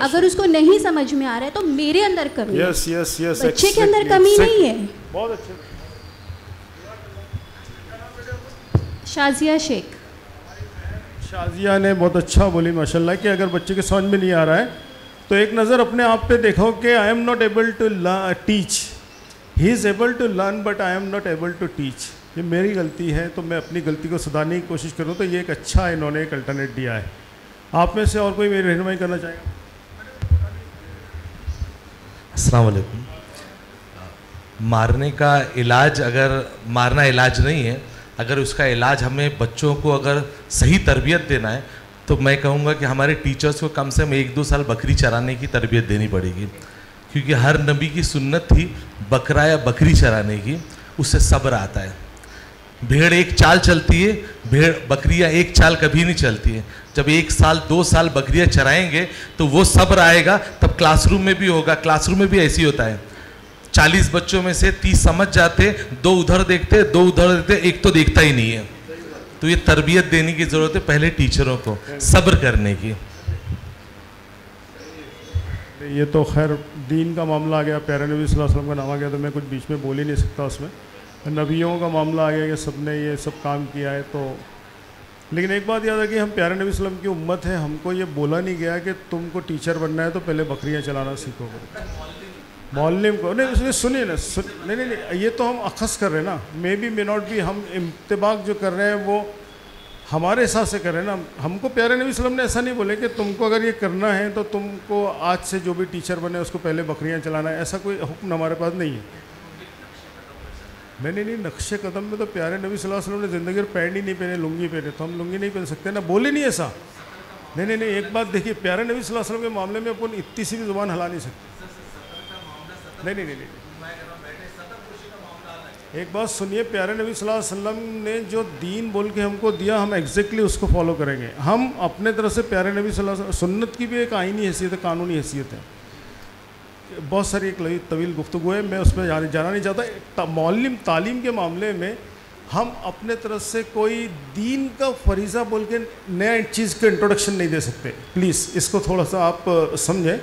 अगर उसको नहीं समझ में आ रहा है तो मेरे अंदर कमी है, यस बच्चे के अंदर कमी नहीं है। बहुत अच्छे। शाजिया शेख। शाजिया ने बहुत अच्छा बोली माशाल्लाह कि अगर बच्चे के समझ में नहीं आ रहा है तो एक नज़र अपने आप पे देखो कि I am not able to teach, he is able to learn but I am not able to teach. ये मेरी गलती है तो मैं अपनी गलती को सुधारने की कोशिश करूँ, तो ये एक अच्छा इन्होंने एक अल्टरनेट दिया है। आप में से और कोई मेरी रहनुमाई करना चाहेगा? अस्सलाम वालेकुम। मारने का इलाज, अगर मारना इलाज नहीं है, अगर उसका इलाज हमें बच्चों को अगर सही तरबियत देना है तो मैं कहूँगा कि हमारे टीचर्स को कम से कम 1-2 साल बकरी चराने की तरबियत देनी पड़ेगी, क्योंकि हर नबी की सुन्नत थी बकरा या बकरी चराने की, उससे सब्र आता है। भेड़ एक चाल चलती है, बकरियाँ एक चाल कभी नहीं चलती है। जब 1 साल 2 साल बकरियाँ चराएंगे तो वो सब्र आएगा, तब क्लासरूम में भी होगा। क्लासरूम में भी ऐसी होता है, 40 बच्चों में से 30 समझ जाते, 2 उधर देखते, 2 उधर देखते, एक तो देखता ही नहीं है। तो ये तरबियत देने की ज़रूरत है पहले टीचरों को, सब्र करने की। ये तो खैर दीन का मामला आ गया, प्यारे नबी सल्लल्लाहु अलैहि वसल्लम का नाम आ गया तो मैं कुछ बीच में बोल ही नहीं सकता उसमें। नबियों का मामला आ गया कि सब ने ये सब काम किया है। तो लेकिन एक बात याद है कि हम प्यारे नबी सल्लल्लाहु अलैहि वसल्लम की उम्मत है, हमको ये बोला नहीं गया कि तुमको टीचर बनना है तो पहले बकरियाँ चलाना सीखोगे। मौलम को नहीं, उसने सुनिए ना, नहीं, ये तो हम अखस कर रहे हैं ना, मे नॉट बी, हम इम्तिबाक जो कर रहे हैं वो हमारे हिसाब से कर रहे हैं ना। हमको प्यारे नबी सल्लल्लाहु अलैहि वसल्लम ने ऐसा नहीं बोले कि तुमको अगर ये करना है तो तुमको आज से जो भी टीचर बने उसको पहले बकरियां चलाना है, ऐसा कोई हुक्म हमारे पास नहीं है। नहीं, नक्शे कदम में तो प्यारे नबी सल्लल्लाहु अलैहि वसल्लम ने ज़िंदगी में पैंट ही नहीं पहने, लुंगी पहने, तो हम लुंगी नहीं पहन सकते ना, बोले नहीं ऐसा। नहीं, एक बात देखिए, प्यारे नबी सल्लल्लाहु अलैहि वसल्लम के मामले में अपन इतनी सी भी ज़ुबान हिला नहीं सकते। नहीं, एक बात सुनिए, प्यारे नबी सल्लल्लाहु अलैहि वसल्लम ने जो दीन बोल के हमको दिया, हम एग्जैक्टली उसको फॉलो करेंगे। हम अपने तरफ से प्यारे नबी सल्लल्लाहु अलैहि वसल्लम, सुन्नत की भी एक आईनी हैसियत है, कानूनी हैसियत है, बहुत सारी एक तवील गुफ्तगू है, मैं उसमें जाना नहीं चाहता। मौलिम तालीम के मामले में हम अपने तरफ से कोई दीन का फरीज़ा बोल के नया चीज़ का इंट्रोडक्शन नहीं दे सकते। प्लीज़ इसको थोड़ा सा आप समझें।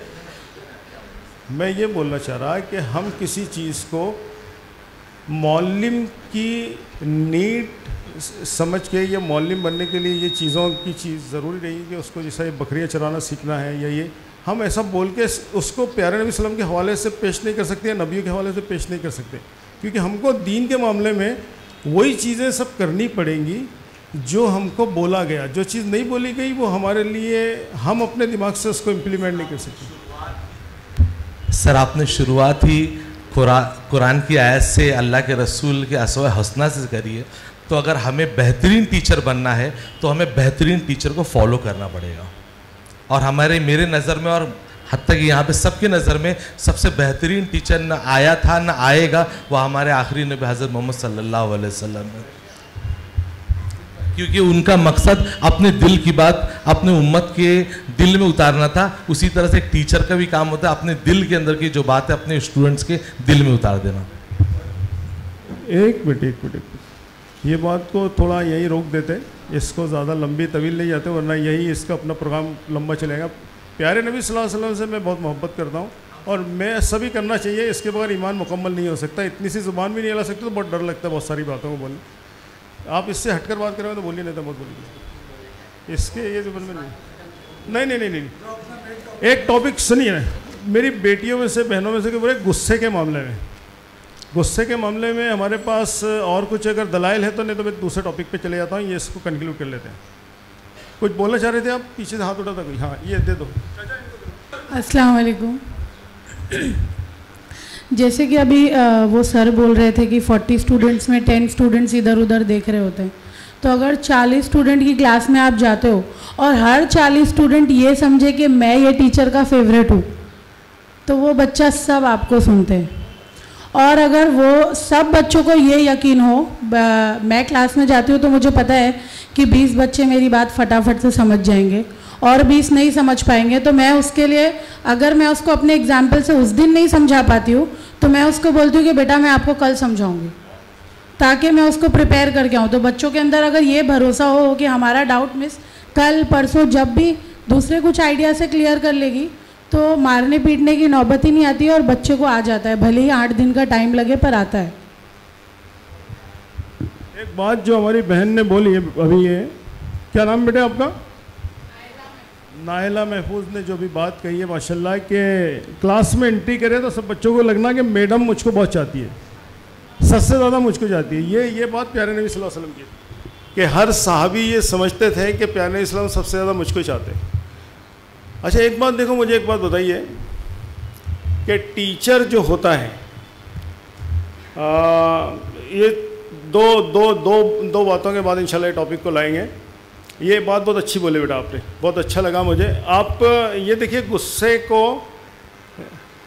मैं ये बोलना चाह रहा कि हम किसी चीज़ को मौलिम की नीड समझ के या मौलिम बनने के लिए ये चीज़ों की चीज़ ज़रूरी नहीं कि उसको जैसा ये बकरियाँ चराना सीखना है या ये हम ऐसा बोल के उसको प्यारे नबी सल्लल्लाहु अलैहि वसल्लम के हवाले से पेश नहीं कर सकते या नबियों के हवाले से पेश नहीं कर सकते, क्योंकि हमको दीन के मामले में वही चीज़ें सब करनी पड़ेंगी जो हमको बोला गया। जो चीज़ नहीं बोली गई वो हमारे लिए, हम अपने दिमाग से उसको इम्प्लीमेंट नहीं कर सकते। सर, आपने शुरुआत ही कुरान की आयत से, अल्लाह के रसूल के अस्वा हसना से करी है। तो अगर हमें बेहतरीन टीचर बनना है तो हमें बेहतरीन टीचर को फॉलो करना पड़ेगा। और मेरे नज़र में, और हत्ता कि यहाँ पे सबकी नज़र में सबसे बेहतरीन टीचर न आया था न आएगा, वह हमारे आखिरी नबी हज़रत मोहम्मद सल्लल्लाहु अलैहि वसल्लम है, क्योंकि उनका मकसद अपने दिल की बात अपने उम्मत के दिल में उतारना था। उसी तरह से एक टीचर का भी काम होता है अपने दिल के अंदर की जो बात है अपने स्टूडेंट्स के दिल में उतार देना। एक मिनट, ये बात को थोड़ा यही रोक देते, इसको ज़्यादा लंबी तवील नहीं जाते, वरना यही इसका अपना प्रोग्राम लंबा चलेगा। प्यारे नबी सल्लल्लाहु अलैहि वसल्लम से मैं बहुत मोहब्बत करता हूँ और मैं सभी करना चाहिए, इसके बगैर ईमान मुकम्मल नहीं हो सकता। इतनी सी ज़ुबान भी नहीं हिला सकते तो बहुत डर लगता है बहुत सारी बातों को बोलने। आप इससे हटकर बात करेंगे तो बोलिए, नहीं तो बहुत बोलिए, इसके ये ज़ुबान में नहीं। एक टॉपिक सुनिए, मेरी बेटियों में से, बहनों में से कि बोले गुस्से के मामले में हमारे पास और कुछ अगर दलाइल है तो, नहीं तो मैं दूसरे टॉपिक पे चले जाता हूँ, ये इसको कंक्लूड कर लेते हैं। कुछ बोलना चाह रहे थे आप? पीछे से हाथ उठा था कोई? हाँ, ये दे दो। अस्सलाम वालेकुम। जैसे कि अभी वो सर बोल रहे थे कि 40 स्टूडेंट्स में 10 स्टूडेंट्स इधर उधर देख रहे होते हैं, तो अगर 40 स्टूडेंट की क्लास में आप जाते हो और हर 40 स्टूडेंट ये समझे कि मैं ये टीचर का फेवरेट हूँ, तो वो बच्चा सब आपको सुनते हैं। और अगर वो सब बच्चों को ये यकीन हो, मैं क्लास में जाती हूँ तो मुझे पता है कि 20 बच्चे मेरी बात फटाफट से समझ जाएंगे और 20 नहीं समझ पाएंगे, तो मैं उसके लिए, अगर मैं उसको अपने एग्जाम्पल से उस दिन नहीं समझा पाती हूँ तो मैं उसको बोलती हूँ कि बेटा मैं आपको कल समझाऊंगी, ताकि मैं उसको प्रिपेयर करके आऊँ। तो बच्चों के अंदर अगर ये भरोसा हो कि हमारा डाउट मिस कल परसों जब भी दूसरे कुछ आइडिया से क्लियर कर लेगी, तो मारने पीटने की नौबत ही नहीं आती और बच्चे को आ जाता है, भले ही 8 दिन का टाइम लगे पर आता है। एक बात जो हमारी बहन ने बोली है अभी, ये क्या नाम बेटे आपका? नाहिला महफूज ने जो भी बात कही है माशाल्लाह, के क्लास में एंट्री करे तो सब बच्चों को लगना कि मैडम मुझको बहुत चाहती है, सबसे ज़्यादा मुझको चाहती है। ये बात प्यारे नबी सल्लल्लाहु अलैहि वसल्लम की कि हर सहाबी ये समझते थे कि प्यारे नबी सल्लल्लाहु अलैहि वसल्लम सबसे ज़्यादा मुझको चाहते हैं। अच्छा एक बात देखो, मुझे एक बात बताइए कि टीचर जो होता है, ये दो बातों के बाद इंशाल्लाह ये टॉपिक को लाएंगे। ये बात बहुत अच्छी बोले बेटा आपने, बहुत अच्छा लगा मुझे। आप ये देखिए, गुस्से को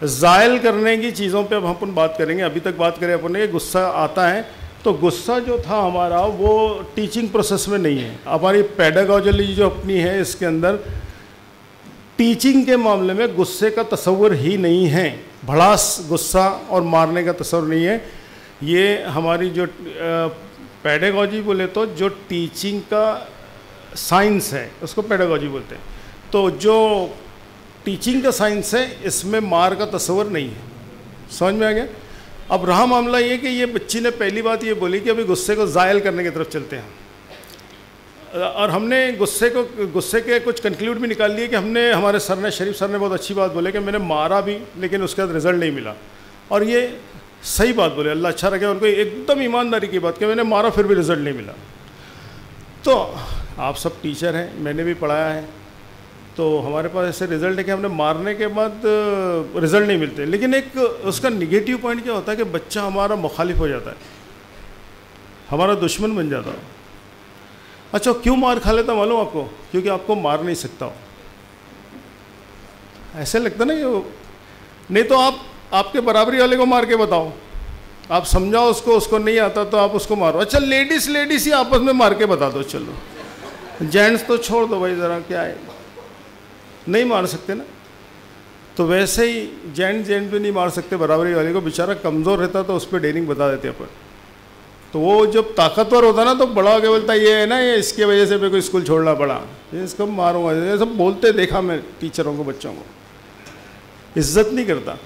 ज़ायल करने की चीज़ों पे अब हम अपन बात करेंगे। अभी तक बात करें अपन ने कि गुस्सा आता है, तो गुस्सा जो था हमारा वो टीचिंग प्रोसेस में नहीं है। हमारी पेडागॉजी जो अपनी है इसके अंदर टीचिंग के मामले में गुस्से का तस्वर ही नहीं है, भड़ास गुस्सा और मारने का तस्वर नहीं है। ये हमारी जो पेडागॉजी बोले तो जो टीचिंग का साइंस है उसको पेडागॉजी बोलते हैं। तो जो टीचिंग का साइंस है इसमें मार का तस्वर नहीं है। समझ में आ गया? अब रहा मामला ये कि ये बच्ची ने पहली बात ये बोली कि अभी गुस्से को ज़ायल करने की तरफ चलते हैं, और हमने गुस्से के कुछ कंक्लूड भी निकाल लिए कि हमने, हमारे सर ने, शरीफ सर ने बहुत अच्छी बात बोले कि मैंने मारा भी लेकिन उसके बाद रिज़ल्ट नहीं मिला, और ये सही बात बोले, अल्लाह अच्छा रखे उनको, एकदम ईमानदारी की बात कि मैंने मारा फिर भी रिज़ल्ट नहीं मिला। तो आप सब टीचर हैं, मैंने भी पढ़ाया है, तो हमारे पास ऐसे रिज़ल्ट है कि हमने मारने के बाद रिज़ल्ट नहीं मिलते। लेकिन एक उसका निगेटिव पॉइंट क्या होता है कि बच्चा हमारा मुखालिफ हो जाता है, हमारा दुश्मन बन जाता है। अच्छा क्यों मार खा लेता मालूम आपको? क्योंकि आपको मार नहीं सकता हो, ऐसे लगता ना ये। नहीं तो आप आपके बराबरी वाले को मार के बताओ, आप समझाओ उसको नहीं आता तो आप उसको मारो। अच्छा लेडीज़ ही आपस में मार के बता दो, चलो जेंट्स तो छोड़ दो भाई, ज़रा क्या है, नहीं मार सकते ना। तो वैसे ही जेंट्स भी नहीं मार सकते बराबरी वाले को, बेचारा कमज़ोर रहता तो उस पर डेयरिंग बता देते अपन। तो वो जब ताकतवर होता ना तो बड़ा होकर बोलता ये है ना, ये इसके वजह से मेरे को स्कूल छोड़ना पड़ा, ये इसको मारूंगा, ये सब बोलते देखा मैं टीचरों को, बच्चों को इज्जत नहीं करता।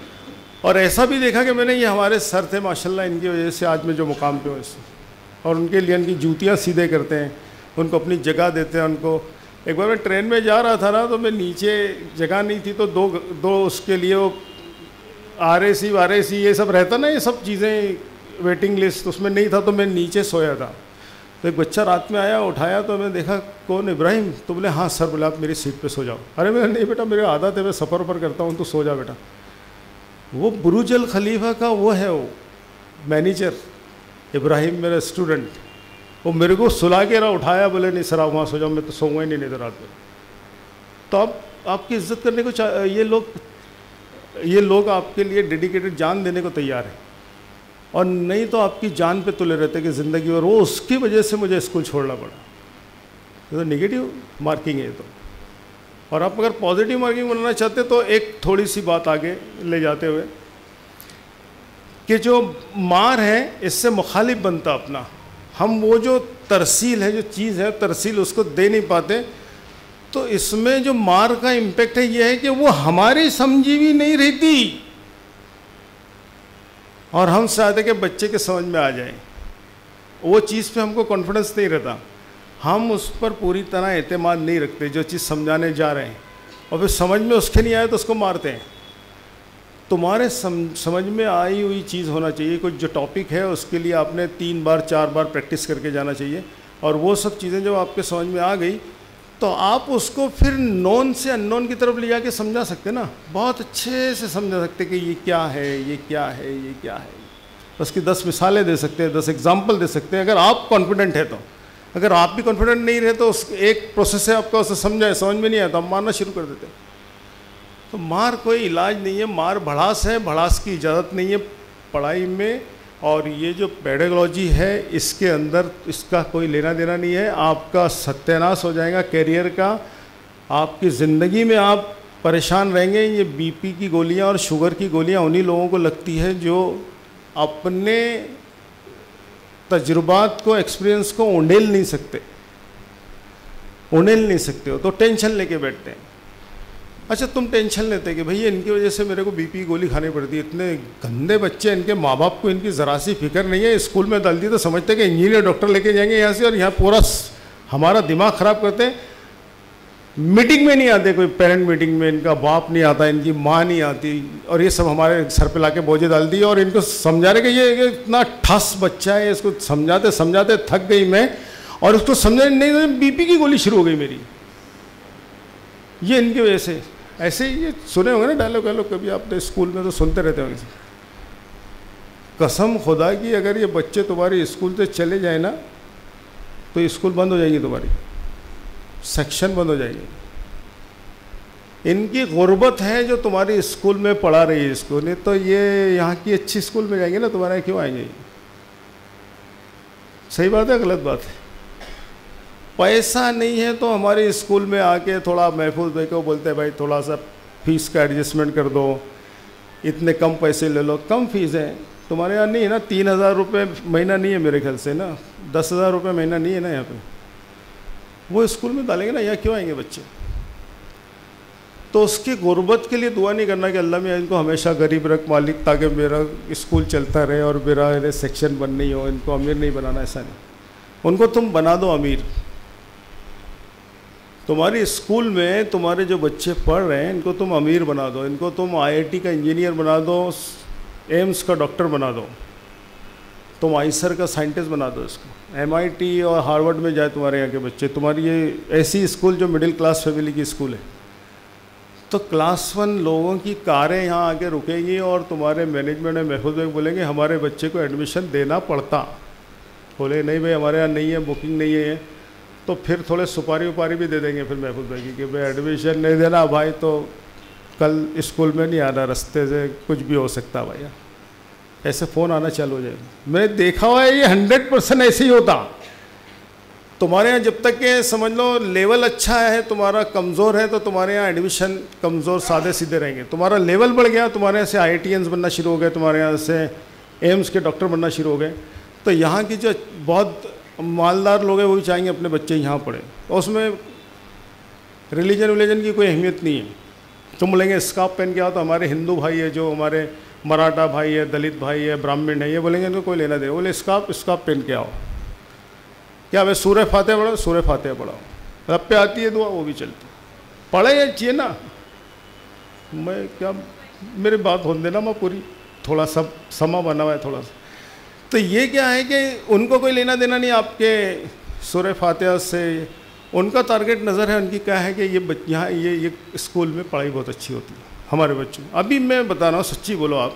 और ऐसा भी देखा कि मैंने, ये हमारे सर थे माशाल्लाह, इनकी वजह से आज मैं जो मुकाम पे हूँ, और उनके लिए इनकी जूतियाँ सीधे करते हैं, उनको अपनी जगह देते हैं उनको। एक बार मैं ट्रेन में जा रहा था ना, तो मैं नीचे जगह नहीं थी, तो दो उसके लिए वो RAC ये सब रहता ना, ये सब चीज़ें वेटिंग लिस्ट उसमें नहीं था, तो मैं नीचे सोया था। तो एक बच्चा रात में आया, उठाया, तो मैं देखा कौन, इब्राहिम? तो बोले हाँ सर। बोले आप मेरी सीट पे सो जाओ। अरे मैं नहीं बेटा, मेरी आदत है, मैं सफ़र पर करता हूँ, तो सो जा बेटा। वो बुरुज अल खलीफा का वो है, वो मैनेजर इब्राहिम मेरा स्टूडेंट, वो मेरे को सुला के रहा, उठाया, बोले नहीं सर आप वहाँ सो जाओ, मैं तो सोऊंगा ही नहीं तो रात में। तो आपकी इज्जत करने को ये लोग आपके लिए डेडिकेटेड जान देने को तैयार हैं, और नहीं तो आपकी जान पे तुले रहते कि ज़िंदगी, और वो उसकी वजह से मुझे स्कूल छोड़ना पड़ा। तो नेगेटिव मार्किंग है ये तो। और आप अगर पॉजिटिव मार्किंग बनाना चाहते तो एक थोड़ी सी बात आगे ले जाते हुए कि जो मार है इससे मुखालिफ बनता अपना, हम वो जो तरसील है, जो चीज़ है तरसील, उसको दे नहीं पाते। तो इसमें जो मार का इम्पेक्ट है ये है कि वो हमारी समझी भी नहीं रहती, और हम चाहते कि बच्चे के समझ में आ जाए, वो चीज़ पे हमको कॉन्फिडेंस नहीं रहता, हम उस पर पूरी तरह एतमाद नहीं रखते जो चीज़ समझाने जा रहे हैं, और फिर समझ में उसके नहीं आए तो उसको मारते हैं। तुम्हारे समझ में आई हुई चीज़ होना चाहिए, कुछ जो टॉपिक है उसके लिए आपने 3 बार 4 बार प्रैक्टिस करके जाना चाहिए, और वो सब चीज़ें जब आपके समझ में आ गई तो आप उसको फिर नॉन से अननोन की तरफ ले जाके समझा सकते ना, बहुत अच्छे से समझा सकते कि ये क्या है, ये क्या है, ये क्या है। उसकी 10 मिसालें दे सकते हैं, 10 एग्जाम्पल दे सकते हैं, अगर आप कॉन्फिडेंट है तो। अगर आप भी कॉन्फिडेंट नहीं रहे तो उस एक प्रोसेस है आपका, उसे समझ में नहीं आया तो हम मारना शुरू कर देते हैं। तो मार कोई इलाज नहीं है, मार भड़ास है, भड़ास की इजाज़त नहीं है पढ़ाई में। और ये जो पेडागॉजी है इसके अंदर इसका कोई लेना देना नहीं है, आपका सत्यानाश हो जाएगा कैरियर का, आपकी ज़िंदगी में आप परेशान रहेंगे। ये बीपी की गोलियां और शुगर की गोलियां उन्हीं लोगों को लगती है जो अपने तजुर्बात को, एक्सपीरियंस को उंडेल नहीं सकते हो, तो टेंशन लेके बैठते हैं। अच्छा तुम टेंशन लेते कि भैया इनकी वजह से मेरे को बीपी की गोली खानी पड़ती है, इतने गंदे बच्चे, इनके माँ बाप को इनकी ज़रा सी फिक्र नहीं है, स्कूल में डाल दी तो समझते कि इंजीनियर डॉक्टर लेके जाएंगे यहाँ से, और यहाँ पूरा हमारा दिमाग ख़राब करते हैं। मीटिंग में नहीं आते, कोई पेरेंट मीटिंग में इनका बाप नहीं आता, इनकी माँ नहीं आती, और ये सब हमारे सर पे लाके बोझे डाल दिए, और इनको समझा रहे कि ये इतना ठस बच्चा है, इसको समझाते समझाते थक गई मैं, और उसको समझा नहीं, बीपी की गोली शुरू हो गई मेरी, ये इनकी वजह से। ऐसे ही ये सुने होंगे ना डायलॉग वायलॉग, कभी आपने स्कूल में तो सुनते रहते होंगे। कसम खुदा की अगर ये बच्चे तुम्हारे स्कूल से चले जाए ना तो स्कूल बंद हो जाएगी, तुम्हारी सेक्शन बंद हो जाएगी। इनकी गुर्बत है जो तुम्हारी स्कूल में पढ़ा रही है इसको, नहीं तो ये यहाँ की अच्छी स्कूल में जाएंगे ना, तुम्हारे क्यों आएंगे? सही बात है गलत बात है? पैसा नहीं है तो हमारे स्कूल में आके थोड़ा महफूज देखो, बोलते हैं भाई थोड़ा सा फीस का एडजस्टमेंट कर दो, इतने कम पैसे ले लो। कम फीस है तुम्हारे यहाँ नहीं है ना? 3,000 रुपये महीना नहीं है मेरे ख्याल से ना, 10,000 रुपये महीना नहीं है ना यहाँ पे। वो स्कूल में डालेंगे ना, यहाँ क्यों आएंगे बच्चे? तो उसकी गुर्बत के लिए दुआ नहीं करना कि अल्लाह में इनको हमेशा गरीब रख मालिक, ताकि मेरा स्कूल चलता रहे और मेरा सेक्शन बन नहीं हो। इनको अमीर नहीं बनाना, ऐसा नहीं। उनको तुम बना दो अमीर। तुम्हारी स्कूल में तुम्हारे जो बच्चे पढ़ रहे हैं इनको तुम अमीर बना दो, इनको तुम IIT का इंजीनियर बना दो, एम्स का डॉक्टर बना दो, तुम आइसर का साइंटिस्ट बना दो इसको, MIT और हार्वर्ड में जाए तुम्हारे यहाँ के बच्चे। तुम्हारी ये ऐसी स्कूल जो मिडिल क्लास फैमिली की स्कूल है, तो क्लास 1 लोगों की कारें यहाँ आके रुकेंगी और तुम्हारे मैनेजमेंट में महफूज भाई बोलेंगे हमारे बच्चे को एडमिशन देना पड़ता। बोले नहीं भाई हमारे यहाँ नहीं है, बुकिंग नहीं है, तो फिर थोड़े सुपारी उपारी भी दे देंगे फिर महफूज भाई की कि भाई एडमिशन नहीं देना भाई तो कल स्कूल में नहीं आना, रास्ते से कुछ भी हो सकता है भैया। ऐसे फ़ोन आना चालू हो जाएगा। मैंने देखा हुआ है ये 100% ऐसे ही होता। तुम्हारे यहाँ जब तक के समझ लो लेवल अच्छा है, तुम्हारा कमज़ोर है, तो तुम्हारे यहाँ एडमिशन कमज़ोर सादे सीधे रहेंगे। तुम्हारा लेवल बढ़ गया, तुम्हारे यहाँ से IITians बनना शुरू हो गए, तुम्हारे यहाँ से एम्स के डॉक्टर बनना शुरू हो गए, तो यहाँ की जो बहुत मालदार लोग हैं वो भी चाहेंगे अपने बच्चे यहाँ पढ़े। और उसमें रिलीजन की कोई अहमियत नहीं है। तुम बोलेंगे स्कार्फ पहन के आओ, तो हमारे हिंदू भाई है, जो हमारे मराठा भाई है, दलित भाई है, ब्राह्मण है, ये बोलेंगे इनको कोई लेना दे, बोले स्कार्फ पहन के आओ। क्या भाई सूरह फातिहा पढ़ो, सूरह फातिहा पढ़ाओ, रब पे आती है दुआ वो भी चलती, पढ़े या चाहिए ना। मैं क्या, मेरी बात होने देना, मैं पूरी थोड़ा सा समा बना हुआ है थोड़ा सा। तो ये क्या है कि उनको कोई लेना देना नहीं आपके सूरह फातिहा से। उनका टारगेट नज़र है उनकी क्या है कि ये यहाँ ये स्कूल में पढ़ाई बहुत अच्छी होती है हमारे बच्चों। अभी मैं बता रहा हूँ, सच्ची बोलो, आप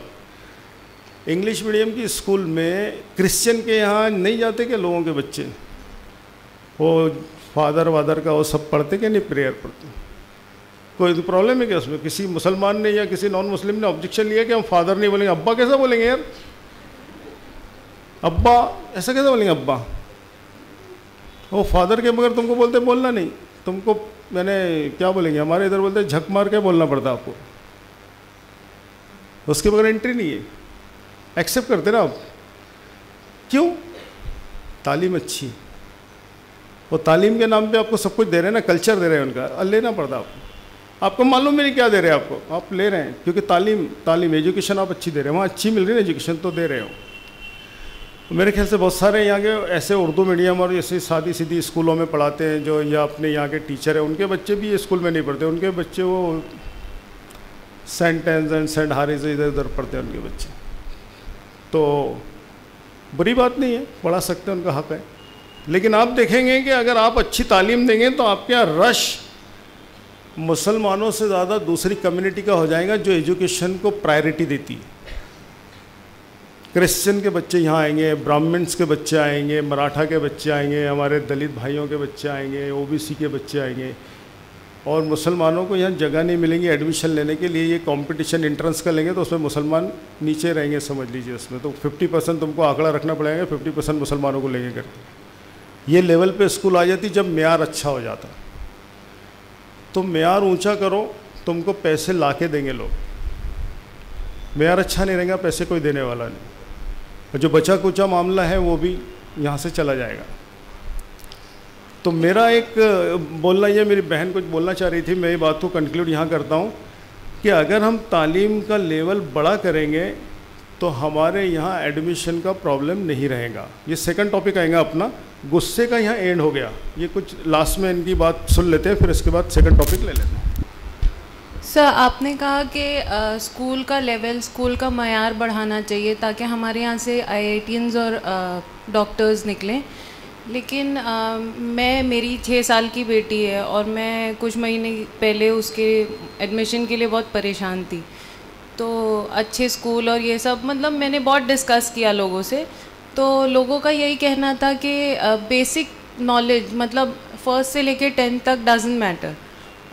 इंग्लिश मीडियम की स्कूल में क्रिश्चियन के यहाँ नहीं जाते क्या लोगों के बच्चे? वो फादर वादर का वो सब पढ़ते क्या नहीं, प्रेयर पढ़ते? कोई तो प्रॉब्लम है क्या उसमें? किसी मुसलमान ने या किसी नॉन मुस्लिम ने ऑब्जेक्शन लिया कि हम फादर नहीं बोलेंगे, अब्बा कैसा बोलेंगे यार? अब्बा ऐसा कैसे बोलेंगे अब्बा? वो फादर के बगैर तुमको बोलते बोलना नहीं, तुमको मैंने क्या बोलेंगे, हमारे इधर बोलते झक मार के बोलना पड़ता आपको, उसके बगैर एंट्री नहीं है। एक्सेप्ट करते ना आप? क्यों? तालीम अच्छी है, वो तालीम के नाम पे आपको सब कुछ दे रहे हैं ना, कल्चर दे रहे हैं उनका, लेना पड़ता आपको। आपको मालूम भी नहीं क्या दे रहे हैं आपको, आप ले रहे हैं क्योंकि तालीम एजुकेशन आप अच्छी दे रहे हैं, वहाँ अच्छी मिल रही है एजुकेशन, तो दे रहे हो। मेरे ख्याल से बहुत सारे यहाँ के ऐसे उर्दू मीडियम और ऐसे सादी सीधी स्कूलों में पढ़ाते हैं जो या अपने यहाँ के टीचर हैं, उनके बच्चे भी ये स्कूल में नहीं पढ़ते, उनके बच्चे वो सेंट एंड सेंट हारी से इधर उधर पढ़ते हैं उनके बच्चे। तो बुरी बात नहीं है, पढ़ा सकते हैं, उनका हक है। लेकिन आप देखेंगे कि अगर आप अच्छी तालीम देंगे तो आपके यहाँ रश मुसलमानों से ज़्यादा दूसरी कम्युनिटी का हो जाएगा जो एजुकेशन को प्रायोरिटी देती है। क्रिश्चियन के बच्चे यहाँ आएंगे, ब्राह्मण्स के बच्चे आएंगे, मराठा के बच्चे आएंगे, हमारे दलित भाइयों के बच्चे आएंगे, OBC के बच्चे आएंगे, और मुसलमानों को यहाँ जगह नहीं मिलेंगी एडमिशन लेने के लिए। ये कंपटीशन एंट्रेंस का लेंगे तो उसमें मुसलमान नीचे रहेंगे, समझ लीजिए। उसमें तो 50% तुमको आंकड़ा रखना पड़ेगा, 50% मुसलमानों को लेंगे करके। ये लेवल पे स्कूल आ जाती जब मेयार अच्छा हो जाता। तो मेयार ऊंचा करो, तुमको पैसे ला के देंगे लोग। मेयार अच्छा नहीं रहेगा, पैसे कोई देने वाला नहीं, और जो बचा कुचा मामला है वो भी यहाँ से चला जाएगा। तो मेरा एक बोलना ये, मेरी बहन कुछ बोलना चाह रही थी, मैं ये बात को कंक्लूड यहाँ करता हूँ कि अगर हम तालीम का लेवल बड़ा करेंगे तो हमारे यहाँ एडमिशन का प्रॉब्लम नहीं रहेगा। ये सेकंड टॉपिक आएगा अपना, गुस्से का यहाँ एंड हो गया। ये कुछ लास्ट में इनकी बात सुन लेते हैं, फिर इसके बाद सेकंड टॉपिक ले लेते हैं। सर, आपने कहा कि स्कूल का लेवल, स्कूल का मयार बढ़ाना चाहिए ताकि हमारे यहाँ से IITians और डॉक्टर्स निकलें। लेकिन मेरी 6 साल की बेटी है और मैं कुछ महीने पहले उसके एडमिशन के लिए बहुत परेशान थी। तो अच्छे स्कूल और ये सब मतलब मैंने बहुत डिस्कस किया लोगों से, तो लोगों का यही कहना था कि बेसिक नॉलेज मतलब फर्स्ट से लेके 10th तक डजंट मैटर,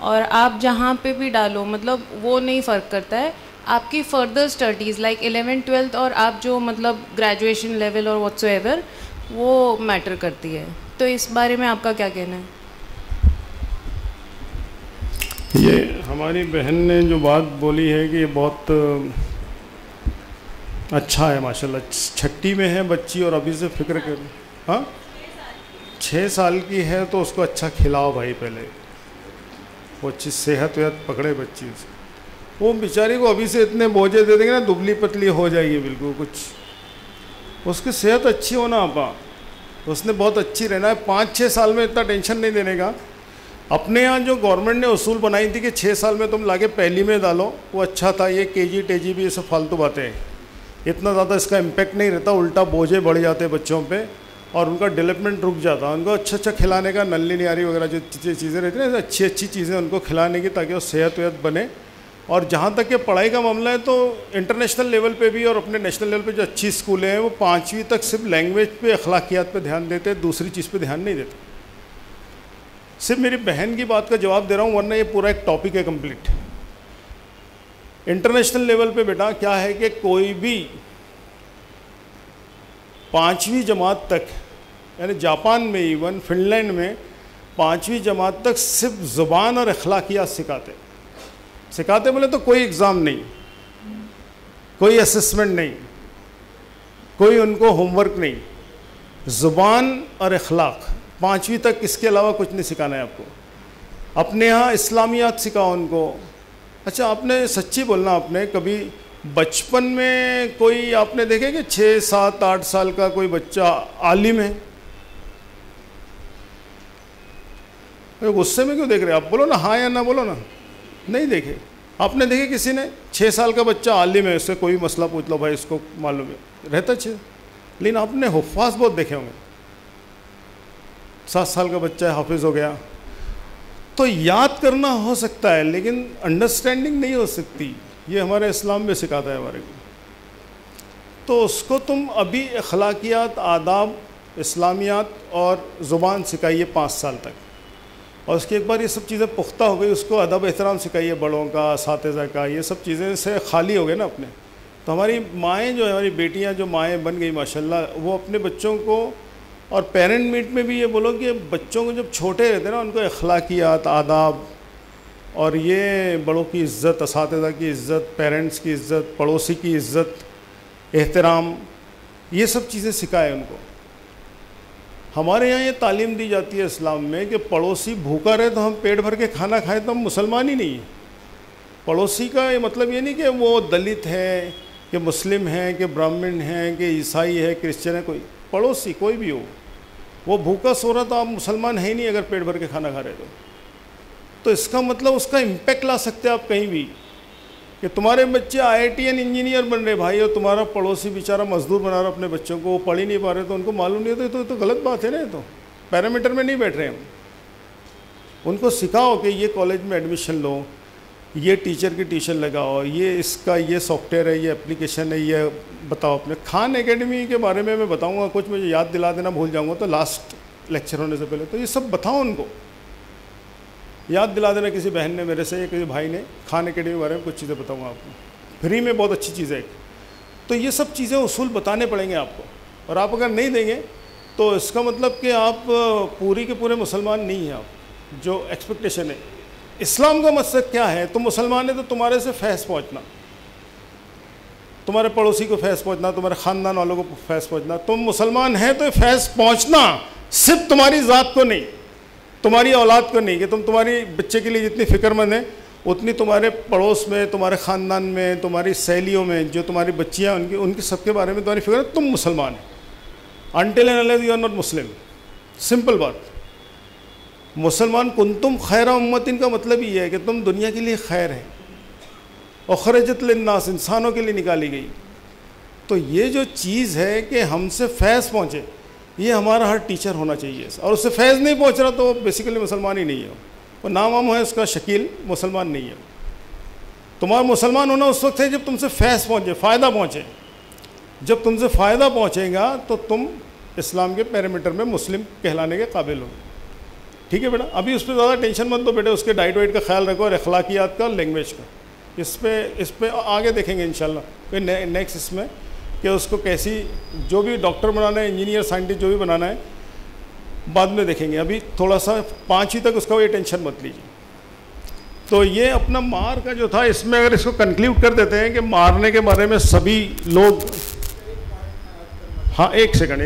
और आप जहाँ पे भी डालो मतलब वो नहीं फ़र्क करता है। आपकी further studies like 11th 12th और आप जो मतलब ग्रेजुएशन लेवल और व्हाटसोएवर वो मैटर करती है। तो इस बारे में आपका क्या कहना है? ये हमारी बहन ने जो बात बोली है कि ये बहुत अच्छा है माशाल्लाह। 6ठी में है बच्ची और अभी से फिक्र कर, हाँ 6 साल की है तो उसको अच्छा खिलाओ भाई, पहले वो अच्छी सेहत वेहत पकड़े बच्ची से। वो बेचारी को अभी से इतने बोझे दे देंगे ना, दुबली पतली हो जाएगी बिल्कुल। कुछ उसकी सेहत अच्छी होना आपा, उसने बहुत अच्छी रहना है। 5-6 साल में इतना टेंशन नहीं देने का। अपने यहाँ जो गवर्नमेंट ने उसूल बनाई थी कि 6 साल में तुम लाके पहली में डालो, वो अच्छा था। ये KG TG भी ये सब फालतू बातें हैं, इतना ज़्यादा इसका इम्पैक्ट नहीं रहता, उल्टा बोझे बढ़ जाते बच्चों पे और उनका डेवलपमेंट रुक जाता। उनको अच्छा खिलाने का, नल्ली नियारी वगैरह जो चीज़ें रहती हैं, अच्छी चीज़ें उनको खिलाने की ताकि वो सेहत वेहत बने। और जहाँ तक कि पढ़ाई का मामला है तो इंटरनेशनल लेवल पे भी और अपने नेशनल लेवल पे जो अच्छी स्कूलें हैं वो 5वीं तक सिर्फ लैंग्वेज पे, अखलाकियात पे ध्यान देते हैं, दूसरी चीज़ पे ध्यान नहीं देते। सिर्फ मेरी बहन की बात का जवाब दे रहा हूँ, वरना ये पूरा एक टॉपिक है कंप्लीट। इंटरनेशनल लेवल पे बेटा क्या है कि कोई भी 5वीं जमात तक, यानी जापान में, इवन फिनलैंड में 5वीं जमात तक सिर्फ ज़ुबान और अखलाकियात सिखाते बोले तो कोई एग्ज़ाम नहीं, कोई असेसमेंट नहीं, कोई उनको होमवर्क नहीं, ज़ुबान और अखलाक 5वीं तक, इसके अलावा कुछ नहीं सिखाना है आपको। अपने यहाँ इस्लामियात सिखाओ उनको। अच्छा, आपने सच्ची बोलना, आपने कभी बचपन में कोई आपने देखे कि 6, 7, 8 साल का कोई बच्चा आलिम है? गुस्से में क्यों देख रहे हैं आप? बोलो ना हाँ या ना, बोलो ना। नहीं देखे? आपने देखे किसी ने 6 साल का बच्चा आलिम है, उससे कोई मसला पूछ लो भाई, इसको मालूम है, रहता 6। लेकिन आपने हुफ़ाज़ बहुत देखे होंगे, 7 साल का बच्चा हाफिज़ हो गया। तो याद करना हो सकता है लेकिन अंडरस्टैंडिंग नहीं हो सकती। ये हमारे इस्लाम में सिखाता है हमारे को। तो उसको तुम अभी अखलाकियात, आदाब, इस्लामियात और ज़ुबान सिखाइए 5 साल तक, और उसके एक बार ये सब चीज़ें पुख्ता हो गई, उसको अदब एहतराम सिखाइए, बड़ों का, असातिज़ा का, ये सब चीज़ें से खाली हो गए ना अपने। तो हमारी माएँ जो है, हमारी बेटियाँ जो माएँ बन गई माशाल्लाह, वो अपने बच्चों को, और पेरेंट मीट में भी ये बोलो कि बच्चों को जब छोटे रहते हैं ना, उनको अखलाकियात, आदाब और ये बड़ों की इज़्ज़त, असातिज़ा की इज़्ज़त, पेरेंट्स की इज़्ज़त, पड़ोसी की इज़्ज़त, एहतराम, ये सब चीज़ें सिखाएं उनको। हमारे यहाँ ये तालीम दी जाती है इस्लाम में कि पड़ोसी भूखा रहे तो हम पेट भर के खाना खाएं तो हम मुसलमान ही नहीं हैं। पड़ोसी का ये मतलब ये नहीं कि वो दलित है, कि मुस्लिम है, कि ब्राह्मण है, कि ईसाई है, क्रिश्चियन है, कोई पड़ोसी कोई भी हो, वो भूखा सो रहा तो आप मुसलमान है ही नहीं अगर पेट भर के खाना खा रहे तो इसका मतलब उसका इम्पैक्ट ला सकते हैं आप कहीं भी, कि तुम्हारे बच्चे IITian इंजीनियर बन रहे भाई, और तुम्हारा पड़ोसी बेचारा मजदूर बना रहा अपने बच्चों को, वो पढ़ ही नहीं पा रहे, तो उनको मालूम नहीं होता, तो गलत बात है ना। तो पैरामीटर में नहीं बैठ रहे हम। उनको सिखाओ कि ये कॉलेज में एडमिशन लो, ये टीचर की ट्यूशन लगाओ, ये इसका ये सॉफ्टवेयर है, ये एप्लीकेशन है, ये बताओ। अपने खान एकेडमी के बारे में मैं बताऊँगा कुछ, मुझे याद दिला देना, भूल जाऊँगा तो लास्ट लेक्चर होने से पहले। तो ये सब बताओ उनको, याद दिला देना। किसी बहन ने मेरे से, किसी भाई ने, खान एकेडमी के बारे में कुछ चीज़ें बताऊँगा आपको, फ्री में, बहुत अच्छी चीज़ है। तो ये सब चीज़ें उसूल बताने पड़ेंगे आपको, और आप अगर नहीं देंगे तो इसका मतलब कि आप पूरी के पूरे मुसलमान नहीं हैं। आप जो एक्सपेक्टेशन है इस्लाम का मकसद क्या है? तुम मुसलमान है तो तुम्हारे से फैज़ पहुँचना, तुम्हारे पड़ोसी को फैज़ पहुँचना, तुम्हारे ख़ानदान वालों को फैज़ पहुँचना। तुम मुसलमान हैं तो फैज़ पहुँचना सिर्फ तुम्हारी ज़ात को नहीं, तुम्हारी औलाद को नहीं, कि तुम तुम्हारी बच्चे के लिए जितनी फ़िक्रमंद है उतनी तुम्हारे पड़ोस में, तुम्हारे ख़ानदान में, तुम्हारी सहेलियों में जो तुम्हारी बच्चियाँ उनके सबके बारे में तुम्हारी फिक्र है। तुम मुसलमान हो, until and unless you are not Muslim. Simple बात। मुसलमान कुंतुम खैरा उम्मतिन का मतलब ये है कि तुम दुनिया के लिए खैर है, और खरजत लिन्नास, इंसानों के लिए निकाली गई। तो ये जो चीज़ है कि हमसे फैज़ पहुँचे, ये हमारा हर टीचर होना चाहिए। और उससे फैज़ नहीं पहुँच रहा तो बेसिकली मुसलमान ही नहीं है, वो नाम वाम है उसका शकील, मुसलमान नहीं है। तुम्हारा मुसलमान होना उस वक्त है जब तुमसे फैज़ पहुँचे, फ़ायदा पहुँचे। जब तुमसे फ़ायदा पहुँचेगा तो तुम इस्लाम के पैरामीटर में मुस्लिम कहलाने के काबिल हो। ठीक है बेटा, अभी उस पर ज़्यादा टेंशन मत दो बेटे, उसके डाइट वाइट का ख्याल रखो और अखलाकियात का और लैंग्वेज का। इस पे आगे देखेंगे इंशाल्लाह फिर नेक्स्ट इसमें कि उसको कैसी, जो भी डॉक्टर बनाना है, इंजीनियर, साइंटिस्ट जो भी बनाना है बाद में देखेंगे। अभी थोड़ा सा 5वीं तक उसका ये टेंशन मत लीजिए। तो ये अपना मार का जो था, इसमें अगर इसको कंक्लूड कर देते हैं कि मारने के बारे में सभी लोग, हाँ एक सेकंड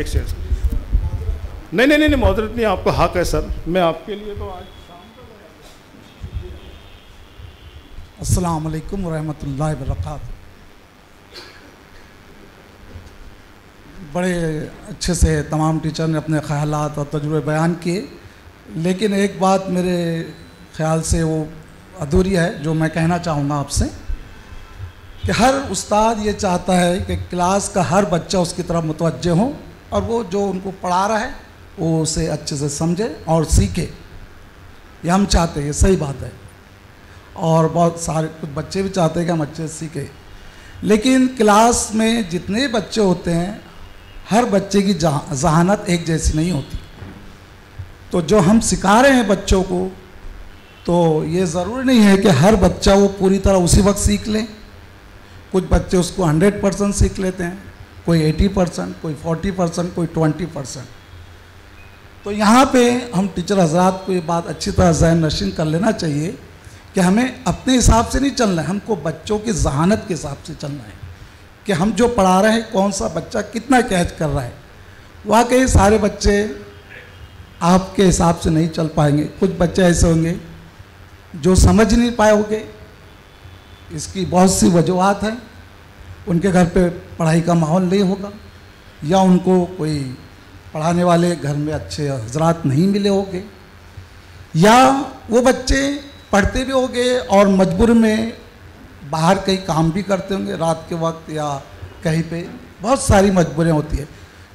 नहीं मौजूद नहीं, आपको हक है सर, मैं आपके लिए तो आज अस्सलाम वालेकुम रहमतुल्लाहि वबरकातुहू। बड़े अच्छे से तमाम टीचर ने अपने ख़यालात और तजुर्बे बयान किए, लेकिन एक बात मेरे ख़्याल से वो अधूरी है जो मैं कहना चाहूँगा आपसे, कि हर उस्ताद ये चाहता है कि क्लास का हर बच्चा उसकी तरफ मुतवज्जे हो और वो जो उनको पढ़ा रहा है वो उसे अच्छे से समझे और सीखे। ये हम चाहते हैं, ये सही बात है, और बहुत सारे कुछ बच्चे भी चाहते हैं कि हम अच्छे से सीखें। लेकिन क्लास में जितने बच्चे होते हैं, हर बच्चे की जहानत एक जैसी नहीं होती। तो जो हम सिखा रहे हैं बच्चों को, तो ये ज़रूरी नहीं है कि हर बच्चा वो पूरी तरह उसी वक्त सीख ले। कुछ बच्चे उसको 100% सीख लेते हैं, कोई 80%, कोई 40%, कोई 20%। तो यहाँ पे हम टीचर हजरात को ये बात अच्छी तरह ज़हन नशीन कर लेना चाहिए कि हमें अपने हिसाब से नहीं चलना है, हमको बच्चों की जहानत के हिसाब से चलना है कि हम जो पढ़ा रहे हैं कौन सा बच्चा कितना कैच कर रहा है। वाकई सारे बच्चे आपके हिसाब से नहीं चल पाएंगे, कुछ बच्चे ऐसे होंगे जो समझ नहीं पाए होंगे। इसकी बहुत सी वजूहात हैं, उनके घर पे पढ़ाई का माहौल नहीं होगा, या उनको कोई पढ़ाने वाले घर में अच्छे हजरात नहीं मिले होंगे, या वो बच्चे पढ़ते भी होंगे और मजबूर में बाहर कहीं काम भी करते होंगे रात के वक्त या कहीं पे, बहुत सारी मजबूरियाँ होती है।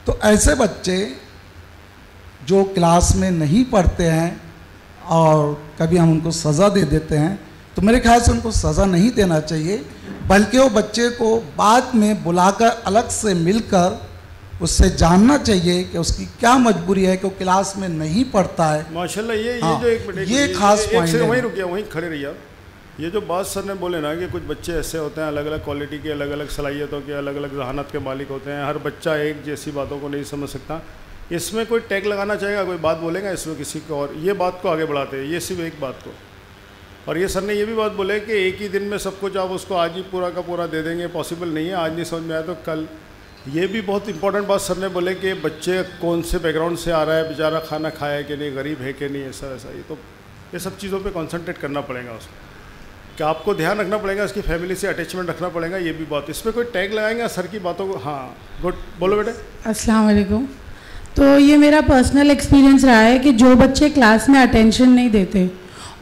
तो ऐसे बच्चे जो क्लास में नहीं पढ़ते हैं और कभी हम उनको सज़ा दे देते हैं, तो मेरे ख्याल से उनको सज़ा नहीं देना चाहिए, बल्कि वो बच्चे को बाद में बुलाकर अलग से मिलकर उससे जानना चाहिए कि उसकी क्या मजबूरी है कि वो क्लास में नहीं पढ़ता है। माशाल्लाह, ये जो एक मिनट, ये खास पॉइंट है। वहीं रुकिए, वहीं खड़े रहिए आप। ये जो बात सर ने बोले ना कि कुछ बच्चे ऐसे होते हैं, अलग अलग क्वालिटी के, अलग अलग सलाहियतों के, अलग अलग जहानत के मालिक होते हैं, हर बच्चा एक जैसी बातों को नहीं समझ सकता। इसमें कोई टैग लगाना चाहेगा, कोई बात बोलेगा इसमें किसी को, और ये बात को आगे बढ़ाते हैं, ये सिर्फ एक बात को। और ये सर ने ये भी बात बोले कि एक ही दिन में सब कुछ आप उसको आज ही पूरा का पूरा दे देंगे, पॉसिबल नहीं है। आज नहीं समझ में आया तो कल। ये भी बहुत इंपॉर्टेंट बात सर ने बोले कि बच्चे कौन से बैकग्राउंड से आ रहा है, बेचारा खाना खाया है कि नहीं, गरीब है कि नहीं, ऐसा ऐसा। ये तो ये सब चीज़ों पे कंसंट्रेट करना पड़ेगा उसको, कि आपको ध्यान रखना पड़ेगा, उसकी फैमिली से अटैचमेंट रखना पड़ेगा। ये भी बात, इसमें कोई टैग लगाएंगे सर की बातों को। हाँ गुड, बोलो बेटे। अस्सलाम वालेकुम। तो ये मेरा पर्सनल एक्सपीरियंस रहा है कि जो बच्चे क्लास में अटेंशन नहीं देते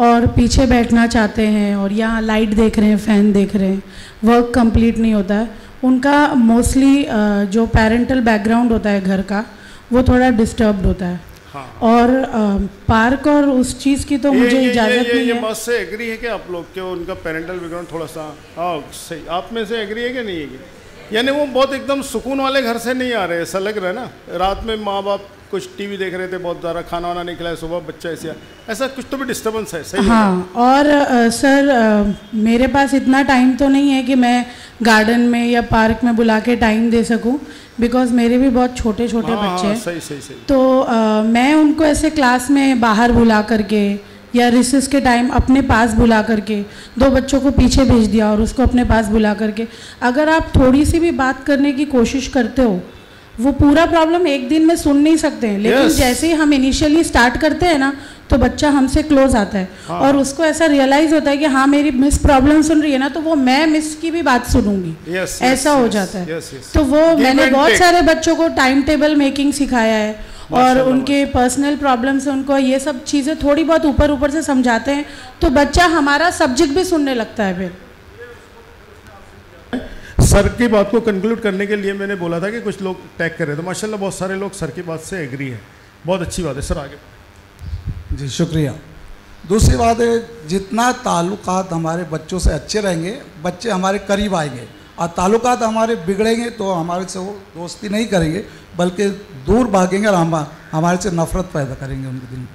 और पीछे बैठना चाहते हैं और यहाँ लाइट देख रहे हैं, फ़ैन देख रहे हैं, वर्क कंप्लीट नहीं होता है, उनका मोस्टली जो पेरेंटल बैकग्राउंड होता है घर का, वो थोड़ा डिस्टर्ब्ड होता है। हाँ। और पार्क और उस चीज़ की तो मुझे इजाज़त नहीं है। ये बात से एग्री है कि आप लोग के उनका पेरेंटल बैकग्राउंड थोड़ा सा, हाँ सही, आप में से एग्री है कि नहीं है? यानी वो बहुत एकदम सुकून वाले घर से नहीं आ रहे, ऐसा लग रहा है ना। रात में माँ बाप कुछ टीवी देख रहे थे, बहुत ज़्यादा खाना वाना नहीं खिलाया, सुबह बच्चा ऐसा कुछ तो भी डिस्टर्बेंस है। सही। हाँ, और सर मेरे पास इतना टाइम तो नहीं है कि मैं गार्डन में या पार्क में बुला के टाइम दे सकूं, बिकॉज मेरे भी बहुत छोटे छोटे बच्चे हैं। सही। तो मैं उनको ऐसे क्लास में बाहर बुला करके या रिसेस के टाइम अपने पास बुला करके, 2 बच्चों को पीछे भेज दिया और उसको अपने पास बुला करके, अगर आप थोड़ी सी भी बात करने की कोशिश करते हो, वो पूरा प्रॉब्लम एक दिन में सुन नहीं सकते हैं, लेकिन जैसे ही हम इनिशियली स्टार्ट करते हैं ना तो बच्चा हमसे क्लोज आता है और उसको ऐसा रियलाइज होता है कि हाँ मेरी मिस प्रॉब्लम सुन रही है ना, तो वो मैं मिस की भी बात सुनूंगी, ऐसा हो जाता है। तो वो मैंने बहुत सारे बच्चों को टाइम टेबल मेकिंग सिखाया है और उनके पर्सनल प्रॉब्लम से उनको ये सब चीज़ें थोड़ी बहुत ऊपर ऊपर से समझाते हैं, तो बच्चा हमारा सब्जेक्ट भी सुनने लगता है। फिर सर की बात को कंक्लूड करने के लिए मैंने बोला था कि कुछ लोग टैग कर रहे थे, माशाल्लाह बहुत सारे लोग सर की बात से एग्री है, बहुत अच्छी बात है सर। आगे जी शुक्रिया। दूसरी बात है, जितना ताल्लुकात हमारे बच्चों से अच्छे रहेंगे बच्चे हमारे करीब आएंगे, और ताल्लुकात हमारे बिगड़ेंगे तो हमारे से वो दोस्ती नहीं करेंगे बल्कि दूर भागेंगे और हमारे से नफ़रत पैदा करेंगे उनके दिल में।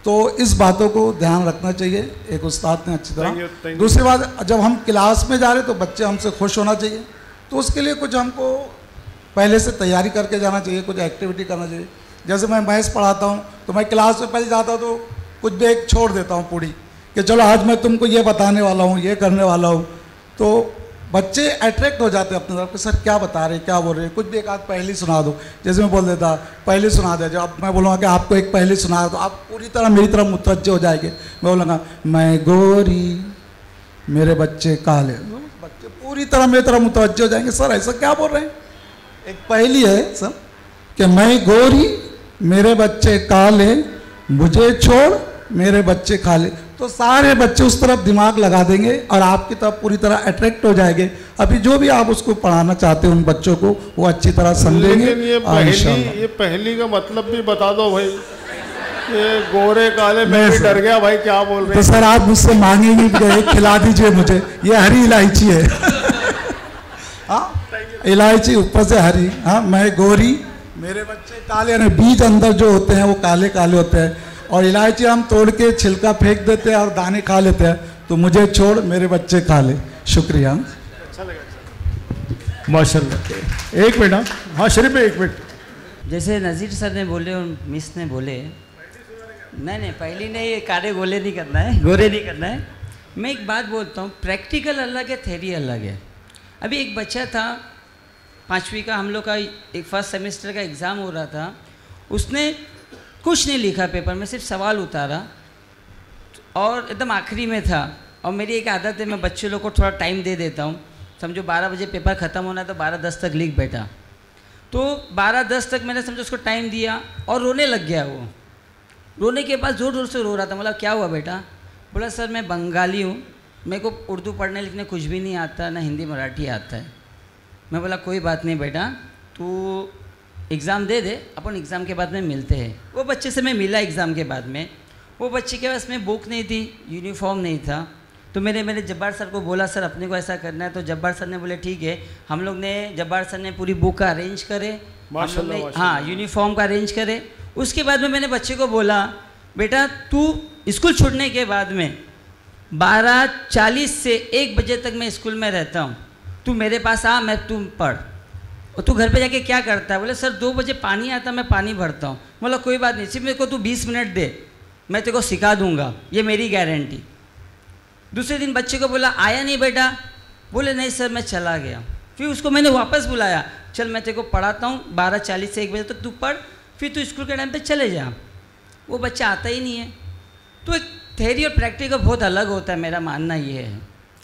तो इस बातों को ध्यान रखना चाहिए एक उस्ताद ने अच्छी तरह। दूसरी बात, जब हम क्लास में जा रहे तो बच्चे हमसे खुश होना चाहिए, तो उसके लिए कुछ हमको पहले से तैयारी करके जाना चाहिए, कुछ एक्टिविटी करना चाहिए। जैसे मैं मैथ्स पढ़ाता हूँ तो मैं क्लास में पहले जाता हूँ तो कुछ भी एक छोड़ देता हूँ पूरी, कि चलो आज मैं तुमको ये बताने वाला हूँ, ये करने वाला हूँ, तो बच्चे अट्रैक्ट हो जाते हैं अपने तरफ कि सर क्या बता रहे हैं, क्या बोल रहे हैं। कुछ भी एक आध पहली सुना दो, जैसे मैं बोल देता पहली सुना दे, जब मैं बोलूँगा कि आपको एक पहली सुना तो आप पूरी तरह मेरी तरफ मुतवज्जे हो जाएंगे। मैं बोलूँगा मैं गोरी मेरे बच्चे काले, बच्चे पूरी तरह मेरी तरफ मुतवज्जे हो जाएंगे, सर ऐसा क्या बोल रहे हैं। एक पहली है सर कि मैं गोरी मेरे बच्चे काले, मुझे छोड़ मेरे बच्चे खाले, तो सारे बच्चे उस तरफ दिमाग लगा देंगे और आपकी तरफ पूरी तरह अट्रैक्ट हो जाएंगे। अभी जो भी आप उसको पढ़ाना चाहते हैं उन बच्चों को वो अच्छी तरह समझेंगे। ये पहली का मतलब भी बता दो भाई, ये गोरे काले, मैं भी डर गया भाई क्या बोल रहे हैं। तो सर आप मुझसे मांगेंगे कि खिला दीजिए मुझे, ये हरी इलायची है। हाँ इलायची ऊपर से हरी, हाँ मैं गोरी मेरे बच्चे काले, यानी बीज अंदर जो होते हैं वो काले काले होते हैं, और इलायची हम तोड़ के छिलका फेंक देते हैं और दाने खा लेते हैं, तो मुझे छोड़ मेरे बच्चे खा ले। शुक्रिया। अच्छा लगा माशाल्लाह। एक मिनट, हाँ शरीफ भाई एक मिनट। जैसे नज़ीर सर ने बोले और मिस ने बोले, नहीं पहली नहीं, ये काले गोले नहीं करना है, गोरे नहीं करना है। मैं एक बात बोलता हूँ, प्रैक्टिकल अलग है, थ्योरी अलग है। अभी एक बच्चा था 5वीं का, हम लोग का एक फर्स्ट सेमेस्टर का एग्ज़ाम हो रहा था, उसने कुछ नहीं लिखा पेपर में, सिर्फ सवाल उतारा और एकदम आखिरी में था। और मेरी एक आदत है, मैं बच्चे लोग को थोड़ा टाइम दे देता हूँ, समझो 12 बजे पेपर ख़त्म होना है तो 12:10 तक लिख बैठा, तो 12:10 तक मैंने समझो उसको टाइम दिया और रोने लग गया। वो रोने के बाद ज़ोर ज़ोर से रो रहा था। बोला क्या हुआ बेटा? बोला सर मैं बंगाली हूँ, मेरे को उर्दू पढ़ने लिखने कुछ भी नहीं आता, ना हिंदी मराठी आता है। मैं बोला कोई बात नहीं बेटा, तू एग्ज़ाम दे दे, अपन एग्ज़ाम के बाद में मिलते हैं। वो बच्चे से मैं मिला एग्ज़ाम के बाद में, वो बच्चे के पास में बुक नहीं थी, यूनिफॉर्म नहीं था, तो मैंने जब्बार सर को बोला सर अपने को ऐसा करना है, तो जब्बार सर ने बोले ठीक है। हम लोग ने, जब्बार सर ने पूरी बुक का अरेंज करे, हम लोग ने हाँ यूनिफॉर्म का अरेंज करे। उसके बाद में मैंने बच्चे को बोला बेटा तू स्कूल छूटने के बाद में 12:40 से 1 बजे तक मैं स्कूल में रहता हूँ, तू मेरे पास आ, मैं तू पढ़। और तू घर पे जाके क्या करता है? बोले सर 2 बजे पानी आता, मैं पानी भरता हूँ। बोला कोई बात नहीं, सिर्फ मेरे को तू 20 मिनट दे, मैं तेरे को सिखा दूंगा, ये मेरी गारंटी। दूसरे दिन बच्चे को बोला आया नहीं बेटा? बोले नहीं सर मैं चला गया। फिर उसको मैंने वापस बुलाया, चल मैं तेरे को पढ़ाता हूँ 12:40 से 1 बजे तक तू पढ़, फिर तू स्कूल के टाइम पे चले जा। वो बच्चा आता ही नहीं है। तो एक थ्योरी और प्रैक्टिकल बहुत अलग होता है, मेरा मानना ये है।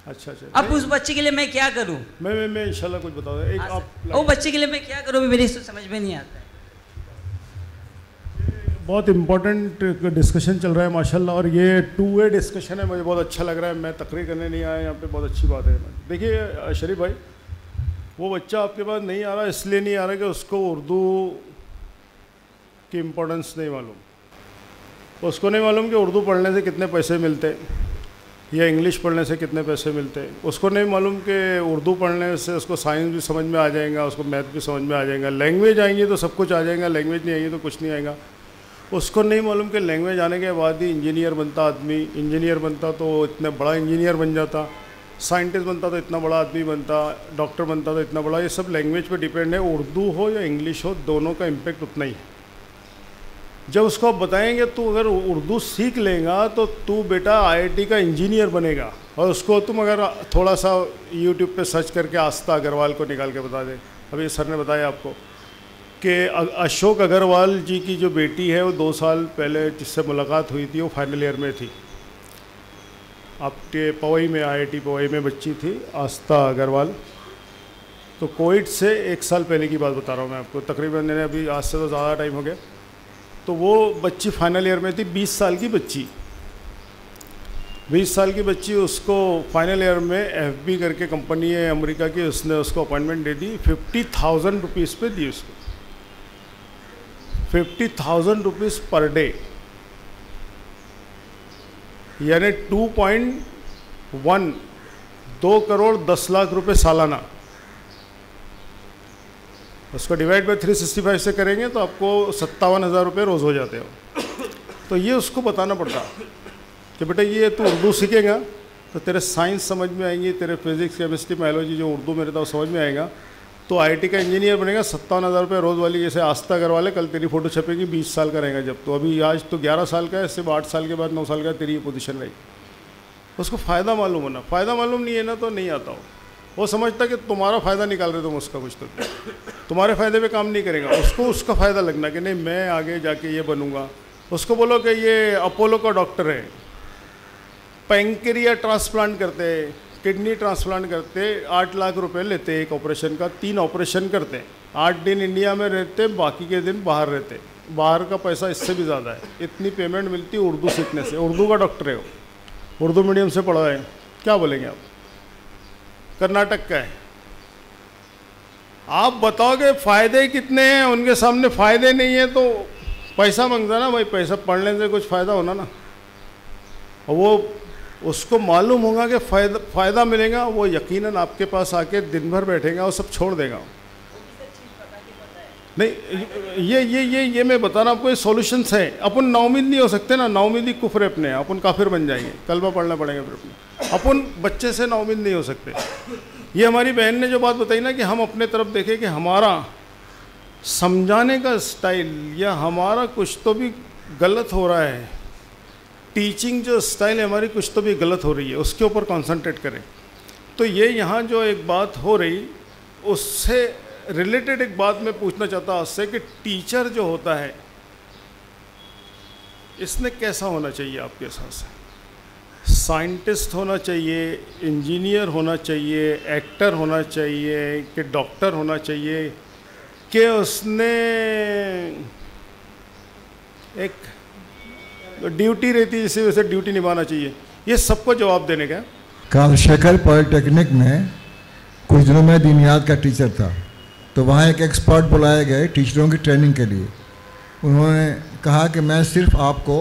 अच्छा। अब उस बच्चे के लिए मैं क्या करूँ? मैं इंशाल्लाह कुछ बताऊँ। एक आप वो बच्चे के लिए मैं क्या करूँ मेरी समझ में नहीं आता है। बहुत इम्पोर्टेंट डिस्कशन चल रहा है माशाल्लाह, और ये 2 वे डिस्कशन है, मुझे बहुत अच्छा लग रहा है। मैं तकरीर करने नहीं आया यहाँ पे, बहुत अच्छी बात है। देखिए शरीफ भाई, वो बच्चा आपके पास नहीं आ रहा इसलिए नहीं आ रहा कि उसको उर्दू की इम्पोर्टेंस नहीं मालूम, उसको नहीं मालूम कि उर्दू पढ़ने से कितने पैसे मिलते या इंग्लिश पढ़ने से कितने पैसे मिलते, उसको नहीं मालूम कि उर्दू पढ़ने से उसको साइंस भी समझ में आ जाएगा, उसको मैथ भी समझ में आ जाएगा, लैंग्वेज आएंगी तो सब कुछ आ जाएगा, लैंग्वेज नहीं आएगी तो कुछ नहीं आएगा। उसको नहीं मालूम कि लैंग्वेज आने के बाद ही इंजीनियर बनता आदमी, इंजीनियर बनता तो इतने बड़ा इंजीनियर बन जाता, साइंटिस्ट बनता तो इतना बड़ा आदमी बनता, डॉक्टर बनता तो इतना बड़ा। ये सब लैंग्वेज पे डिपेंड है, उर्दू हो या इंग्लिश हो, दोनों का इम्पेक्ट उतना ही है। जब उसको आप बताएंगे तू अगर उर्दू सीख लेगा तो तू बेटा IIT का इंजीनियर बनेगा, और उसको तुम अगर थोड़ा सा YouTube पे सर्च करके आस्था अग्रवाल को निकाल के बता दे, अभी सर ने बताया आपको, कि अशोक अग्रवाल जी की जो बेटी है वो 2 साल पहले जिससे मुलाकात हुई थी वो फाइनल ईयर में थी, आपके पवई में, IIT पवई में बच्ची थी आस्था अग्रवाल। तो कोविड से 1 साल पहले की बात बता रहा हूँ मैं आपको, तकरीबन मैंने अभी आज से तो ज़्यादा टाइम हो गया। तो वो बच्ची फाइनल ईयर में थी, 20 साल की बच्ची, 20 साल की बच्ची, उसको फाइनल ईयर में FB करके कंपनी है अमेरिका की, उसने उसको अपॉइंटमेंट दे दी, 50,000 रुपीज़ पे दी उसको, 50,000 रुपीज़ पर डे, यानी 2 करोड़ 10 लाख रुपए सालाना। उसको डिवाइड बाय 365 से करेंगे तो आपको 57,000 रुपये रोज़ हो जाते हो। तो ये उसको बताना पड़ता कि बेटा ये तू उर्दू सीखेगा तो तेरे साइंस समझ में आएंगी, तेरे फिजिक्स केमिस्ट्री बायोलॉजी जो उर्दू में रहता है वो समझ में आएगा, तो IIT का इंजीनियर बनेगा। 57,000 रुपये रोज़ वाली, जैसे आस्था करवा ले, कल तेरी फ़ोटो छपेगी, 20 साल का रहेगा जब, तो अभी आज तो 11 साल का है, सिर्फ 8 साल के बाद 9 साल का तेरी पोजीशन रहेगी। उसको फ़ायदा मालूम होना, फ़ायदा मालूम नहीं है ना तो नहीं आता हो। वो समझता कि तुम्हारा फ़ायदा निकाल रहे तुम उसका, कुछ तो तुम्हारे फ़ायदे पे काम नहीं करेगा, उसको उसका फ़ायदा लगना कि नहीं मैं आगे जाके ये बनूंगा। उसको बोलो कि ये अपोलो का डॉक्टर है, पैंक्रिया ट्रांसप्लांट करते, किडनी ट्रांसप्लांट करते, 8 लाख रुपए लेते एक ऑपरेशन का, 3 ऑपरेशन करते, 8 दिन इंडिया में रहते, बाकी के दिन बाहर रहते, बाहर का पैसा इससे भी ज़्यादा है, इतनी पेमेंट मिलती है उर्दू सीखने से। उर्दू का डॉक्टर है वो, उर्दू मीडियम से पढ़ा है, क्या बोलेंगे आप, कर्नाटक का है। आप बताओगे फ़ायदे कितने हैं, उनके सामने फ़ायदे नहीं है तो पैसा मांगता ना भाई, पैसा पढ़ने से कुछ फ़ायदा होना ना। और वो उसको मालूम होगा कि फ़ायदा मिलेगा, वो यकीनन आपके पास आके दिन भर बैठेगा, वो सब छोड़ देगा। नहीं ये मैं बता रहा आपको, ये सॉल्यूशंस है। अपन नाउमीद नहीं हो सकते ना, नाउमीदी कुफ्र अपने, अपन काफिर बन जाएंगे, कलमा पढ़ना पड़ेगा फिर अपने। अपन बच्चे से नाउमीद नहीं हो सकते। ये हमारी बहन ने जो बात बताई ना कि हम अपने तरफ देखें कि हमारा समझाने का स्टाइल या हमारा कुछ तो भी गलत हो रहा है, टीचिंग जो स्टाइल है हमारी कुछ तो भी गलत हो रही है, उसके ऊपर कॉन्सेंट्रेट करें। तो ये यहाँ जो एक बात हो रही उससे रिलेटेड एक बात मैं पूछना चाहता हूँ उससे कि टीचर जो होता है इसने कैसा होना चाहिए आपके हिसाब से? साइंटिस्ट होना चाहिए, इंजीनियर होना चाहिए, एक्टर होना चाहिए कि डॉक्टर होना चाहिए कि उसने एक ड्यूटी रहती है जिससे वैसे ड्यूटी निभाना चाहिए? ये सबको जवाब देने का। काल शेखर पॉलिटेक्निक में कुछ दिनों में दीनियात का टीचर था, तो वहाँ एक एक्सपर्ट बुलाए गए टीचरों की ट्रेनिंग के लिए। उन्होंने कहा कि मैं सिर्फ आपको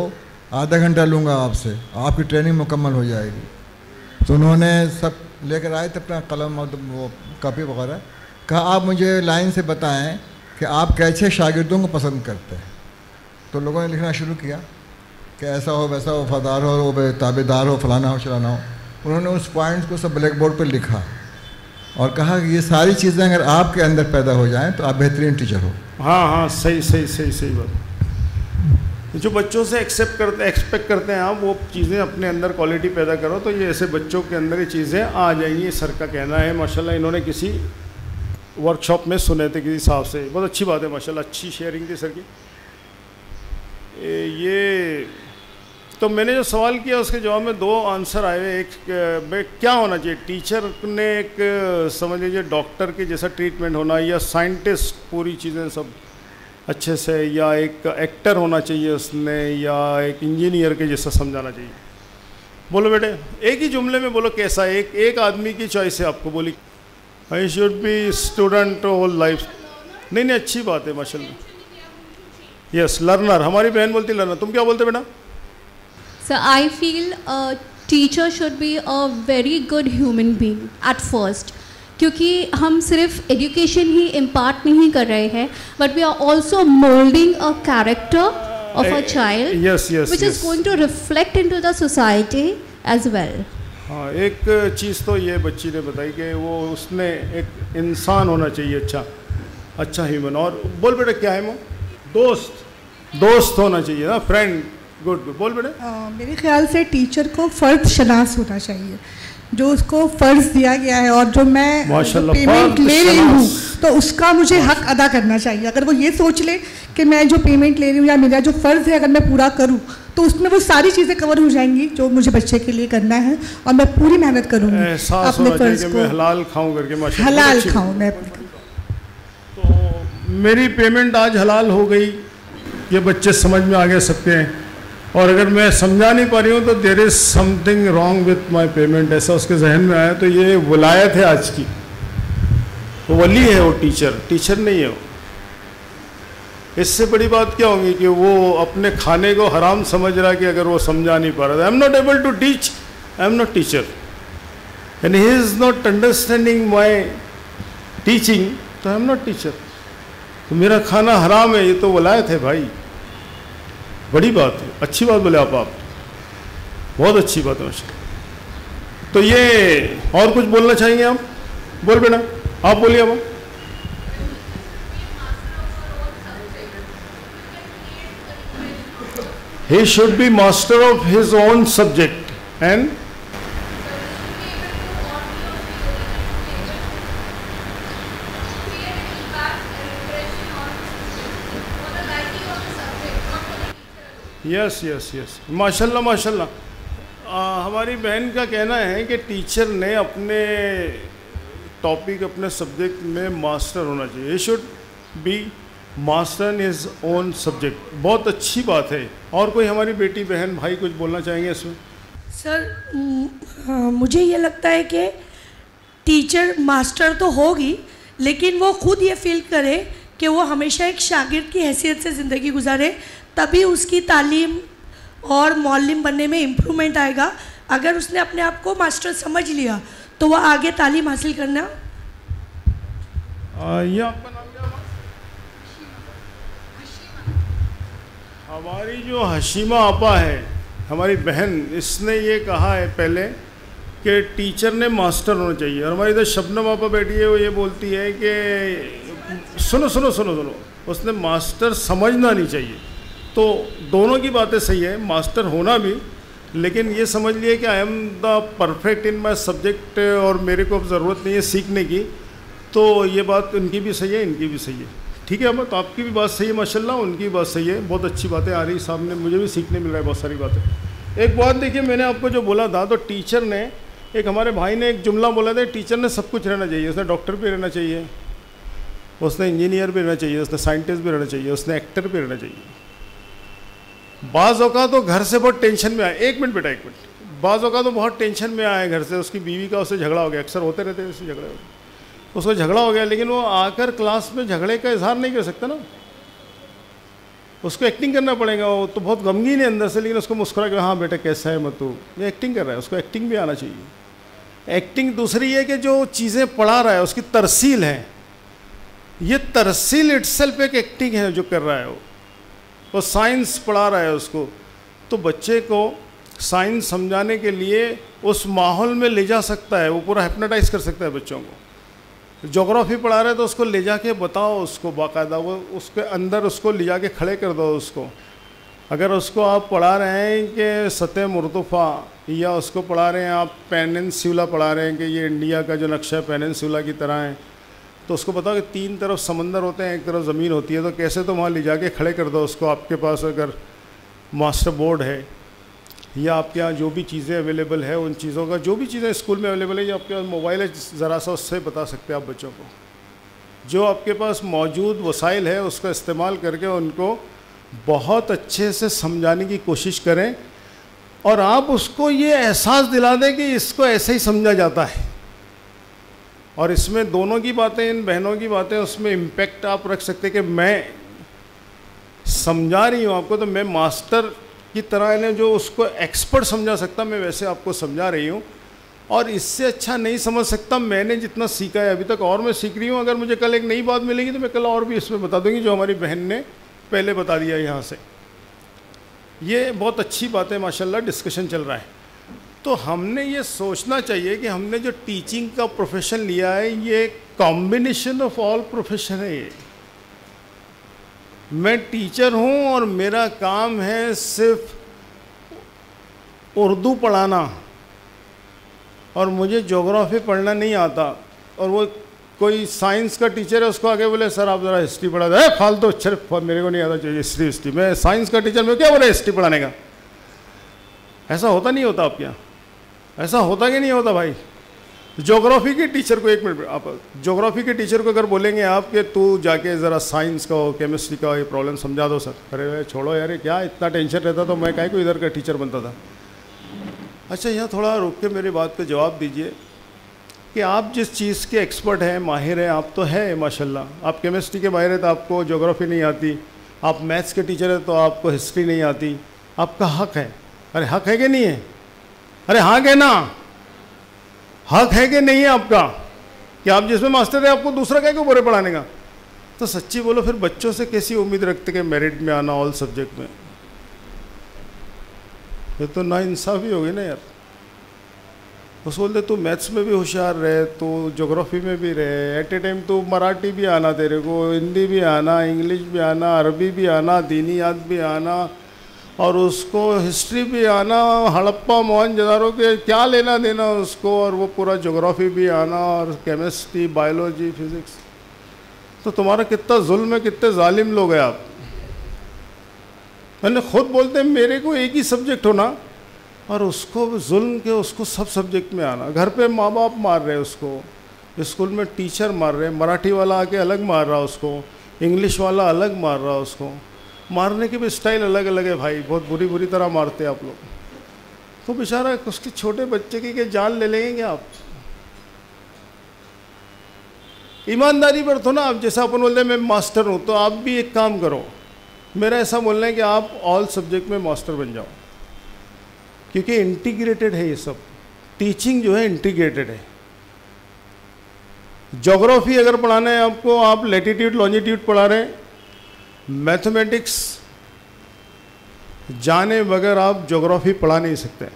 आधा घंटा लूँगा आपसे, आपकी ट्रेनिंग मुकम्मल हो जाएगी। तो उन्होंने सब लेकर आए थे अपना कलम और वो कॉपी वगैरह, कहा आप मुझे लाइन से बताएं कि आप कैसे शागिर्दों को पसंद करते हैं। तो लोगों ने लिखना शुरू किया कि ऐसा हो, वैसा हो, वफादार हो, वो ताबेदार हो, फलाना हो, चलाना हो। उन्होंने उस पॉइंट्स को सब ब्लैक बोर्ड पर लिखा और कहा कि ये सारी चीज़ें अगर आपके अंदर पैदा हो जाएं तो आप बेहतरीन टीचर हो। हाँ, सही बात। जो बच्चों से एक्सपेक्ट करते हैं आप वो चीज़ें अपने अंदर क्वालिटी पैदा करो, तो ये ऐसे बच्चों के अंदर ये चीज़ें आ जाएंगी। सर का कहना है, माशाल्लाह इन्होंने किसी वर्कशॉप में सुने थे किसी साहब से, बहुत अच्छी बात है माशाल्लाह, अच्छी शेयरिंग थी सर की। ये तो मैंने जो सवाल किया उसके जवाब में 2 आंसर आए। एक क्या होना चाहिए, टीचर ने एक समझ लीजिए डॉक्टर के जैसा ट्रीटमेंट होना, या साइंटिस्ट पूरी चीज़ें सब अच्छे से, या एक एक्टर होना चाहिए उसने, या एक इंजीनियर के जैसा समझाना चाहिए? बोलो बेटे, एक ही जुमले में बोलो कैसा। एक आदमी की चॉइस है आपको, बोली I should be student whole life. नहीं, अच्छी बात है माशाल्लाह। Yes, learner. हमारी बहन बोलती लर्नर, तुम क्या बोलते बेटा? So I feel a teacher should be a very good human being at first, क्योंकि हम सिर्फ एजुकेशन ही इम्पार्ट नहीं कर रहे हैं, but we are also moulding a character of a child which is going to reflect into the society as well. हाँ, एक चीज़ तो ये बच्ची ने बताई कि वो उसने एक इंसान होना चाहिए, अच्छा ह्यूमन। और बोल बेटा क्या है वो? दोस्त होना चाहिए ना, फ्रेंड। गुड, बोल बेटे। मेरे ख्याल से टीचर को फ़र्द शनास होना चाहिए। जो उसको फ़र्ज़ दिया गया है और जो मैं माशाल्लाह, पेमेंट ले रही हूँ तो उसका मुझे हक अदा करना चाहिए। अगर वो ये सोच ले कि मैं जो पेमेंट ले रही हूँ या मेरा जो फ़र्ज़ है अगर मैं पूरा करूँ तो उसमें वो सारी चीज़ें कवर हो जाएंगी जो मुझे बच्चे के लिए करना है और मैं पूरी मेहनत करूँगी अपने फ़र्ज़ को। मैं हलाल खाऊँ करके माशाल्लाह, हलाल खाऊँ मैं। तो मेरी पेमेंट आज हलाल हो गई, ये बच्चे समझ में आ गए सकते हैं। और अगर मैं समझा नहीं पा रही हूँ तो there is something wrong with my payment, ऐसा उसके जहन में आया, तो ये वलायत है आज की। वो वली है, वो टीचर नहीं है वो। इससे बड़ी बात क्या होगी कि वो अपने खाने को हराम समझ रहा कि अगर वो समझा नहीं पा रहा, I am not able to teach, I am not teacher and he is not understanding my teaching, तो आई एम नॉट टीचर। तो मेरा खाना हराम है, ये तो वलायत है भाई, बड़ी बात है, अच्छी बात बोले आप बहुत अच्छी बात है माशाल्लाह। तो ये और कुछ बोलना चाहेंगे आप? बोल बेटा, आप बोलिए। अब he should be master of his own subject and yes माशाल्लाह माशाल्लाह। हमारी बहन का कहना है कि टीचर ने अपने टॉपिक, अपने सब्जेक्ट में मास्टर होना चाहिए। He should be master in his own subject. बहुत अच्छी बात है। और कोई हमारी बेटी बहन भाई कुछ बोलना चाहेंगे इसमें? सर मुझे ये लगता है कि टीचर मास्टर तो होगी, लेकिन वो खुद ये फील करे कि वो हमेशा एक शागिर्द की हैसियत से ज़िंदगी गुजारे, तभी उसकी तालीम और मौलिम बनने में इम्प्रूवमेंट आएगा। अगर उसने अपने आप को मास्टर समझ लिया तो वह आगे तालीम हासिल करना। ये आपका नाम क्या है? हमारी जो हशीमा आपा है, हमारी बहन, इसने ये कहा है पहले कि टीचर ने मास्टर होना चाहिए। और हमारी इधर शबनम आपा बैठी है, वो ये बोलती है कि सुनो सुनो सुनो सुनो, उसने मास्टर समझना नहीं चाहिए। तो दोनों की बातें सही है, मास्टर होना भी, लेकिन ये समझ लिए कि I am the perfect in my subject और मेरे को अब ज़रूरत नहीं है सीखने की। तो ये बात उनकी भी सही है, इनकी भी सही है। ठीक है अम्मा, तो आपकी भी बात सही है माशाल्लाह, उनकी भी बात सही है। बहुत अच्छी बातें आ रही सामने, मुझे भी सीखने मिल रहा है बहुत सारी बातें। एक बात देखिए, मैंने आपको जो बोला था, तो टीचर ने, एक हमारे भाई ने एक जुमला बोला था, टीचर ने सब कुछ रहना चाहिए। उसने डॉक्टर भी रहना चाहिए, उसने इंजीनियर भी रहना चाहिए, उसने साइंटिस्ट भी रहना चाहिए, उसने एक्टर भी रहना चाहिए। बाज़ औक़ात तो घर से बहुत टेंशन में आए, एक मिनट बेटा एक मिनट, बाज़ औक़ात तो बहुत टेंशन में आए घर से, उसकी बीवी का उससे झगड़ा हो गया, अक्सर होते रहते हैं उससे झगड़े, उसको झगड़ा हो गया, लेकिन वो आकर क्लास में झगड़े का इजहार नहीं कर सकता ना, उसको एक्टिंग करना पड़ेगा। वो तो बहुत गमगीन है अंदर से, लेकिन उसको मुस्कुरा के हाँ बेटा कैसा है मत, तू ये एक्टिंग कर रहा है, उसको एक्टिंग भी आना चाहिए। एक्टिंग दूसरी है कि जो चीज़ें पढ़ा रहा है उसकी तरसील है, ये तरसील इटसेल्फ एक एक्टिंग है जो कर रहा है वो साइंस पढ़ा रहा है उसको, तो बच्चे को साइंस समझाने के लिए उस माहौल में ले जा सकता है, वो पूरा हिप्नोटाइज कर सकता है बच्चों को। ज्योग्राफी पढ़ा रहा है तो उसको ले जाके बताओ उसको बाकायदा, वो उसके अंदर उसको ले जाके खड़े कर दो उसको। अगर उसको आप पढ़ा रहे हैं कि सतह मुर्तफ़ा, या उसको पढ़ा रहे हैं आप पेनिनसुला पढ़ा रहे हैं कि ये इंडिया का जो नक्शा है पेनिनसुला की तरह है, तो उसको बताओ कि 3 तरफ समंदर होते हैं, एक तरफ ज़मीन होती है, तो कैसे तो वहाँ ले जाके खड़े कर दो उसको। आपके पास अगर मास्टर बोर्ड है या आपके यहाँ जो भी चीज़ें अवेलेबल है, उन चीज़ों का जो भी चीज़ें स्कूल में अवेलेबल है, या आपके पास मोबाइल है, ज़रा सा उससे बता सकते हैं आप बच्चों को। जो आपके पास मौजूद वसाइल है उसका इस्तेमाल करके उनको बहुत अच्छे से समझाने की कोशिश करें, और आप उसको ये एहसास दिला दें कि इसको ऐसे ही समझा जाता है। और इसमें दोनों की बातें, इन बहनों की बातें, उसमें इम्पेक्ट आप रख सकते हैं कि मैं समझा रही हूँ आपको, तो मैं मास्टर की तरह ने जो उसको एक्सपर्ट समझा सकता, मैं वैसे आपको समझा रही हूँ, और इससे अच्छा नहीं समझ सकता मैंने जितना सीखा है अभी तक, और मैं सीख रही हूँ। अगर मुझे कल एक नई बात मिलेगी तो मैं कल और भी इसमें बता दूँगी जो हमारी बहन ने पहले बता दिया यहाँ से। ये बहुत अच्छी बात है माशाल्लाह, डिस्कशन चल रहा है। तो हमने ये सोचना चाहिए कि हमने जो टीचिंग का प्रोफेशन लिया है, ये कॉम्बिनेशन ऑफ ऑल प्रोफेशन है। ये मैं टीचर हूँ और मेरा काम है सिर्फ उर्दू पढ़ाना, और मुझे ज्योग्राफी पढ़ना नहीं आता, और वो कोई साइंस का टीचर है, उसको आगे बोले सर आप ज़रा हिस्ट्री पढ़ा दे, फालतू अक्षर मेरे को नहीं आता चाहिए हिस्ट्री, मैं साइंस का टीचर में क्या बोला हिस्ट्री पढ़ाने का। ऐसा होता नहीं होता आपके यहाँ? ऐसा होता कि नहीं होता भाई? ज्योग्राफी के टीचर को, एक मिनट, आप ज्योग्राफी के टीचर को अगर बोलेंगे आप कि तू जाके ज़रा साइंस का हो, केमिस्ट्री का ये प्रॉब्लम समझा दो सर, अरे छोड़ो यार क्या इतना टेंशन रहता, तो मैं काहे को इधर का टीचर बनता था। अच्छा यहाँ थोड़ा रुक के मेरी बात पे जवाब दीजिए कि आप जिस चीज़ के एक्सपर्ट हैं, माहिर हैं, आप तो हैं माशाल्लाह, आप केमिस्ट्री के माहिर हैं तो आपको ज्योग्राफी नहीं आती, आप मैथ्स के टीचर हैं तो आपको हिस्ट्री नहीं आती, आपका हक है। अरे हक है कि नहीं है? अरे हाँ कहना, हक है कि नहीं है आपका कि आप जिसमें मास्टर है आपको दूसरा क्या क्यों बोले पढ़ाने का? तो सच्ची बोलो फिर बच्चों से कैसी उम्मीद रखते कि मेरिट में आना ऑल सब्जेक्ट में? ये तो नाइंसाफ़ी होगी ना यार। उसको बोलते तू मैथ्स में भी होशियार रहे, तो ज्योग्राफी में भी रहे, एट ए टाइम तो मराठी भी आना तेरे को, हिंदी भी आना, इंग्लिश भी आना, अरबी भी आना, दीनियात भी आना, और उसको हिस्ट्री भी आना, हड़प्पा मोहनजोदड़ो के क्या लेना देना उसको, और वो पूरा ज्योग्राफी भी आना, और केमिस्ट्री, बायोलॉजी, फिज़िक्स। तो तुम्हारा कितना जुल्म है, कितने जालिम लोग हैं आप। मैंने खुद बोलते हैं मेरे को एक ही सब्जेक्ट होना और उसको जुल्म के उसको सब सब्जेक्ट में आना। घर पे माँ बाप मार रहे उसको, स्कूल में टीचर मार रहे, मराठी वाला आके अलग मार रहा उसको, इंग्लिश वाला अलग मार रहा उसको, मारने के भी स्टाइल अलग अलग है भाई, बहुत बुरी बुरी तरह मारते हैं आप लोग। तो बेचारा उसके छोटे बच्चे की जान ले लेंगे क्या आप? ईमानदारी पर तो ना, आप जैसा अपन बोलते हैं मैं मास्टर हूँ, तो आप भी एक काम करो, मेरा ऐसा बोलना है कि आप ऑल सब्जेक्ट में मास्टर बन जाओ, क्योंकि इंटीग्रेटेड है ये सब। टीचिंग जो है इंटीग्रेटेड है। ज्योग्राफी अगर पढ़ाना है आपको, आप लैटिट्यूड लॉन्जिट्यूड पढ़ा रहे हैं, मैथमेटिक्स जाने बगैर आप ज्योग्राफी पढ़ा नहीं सकते।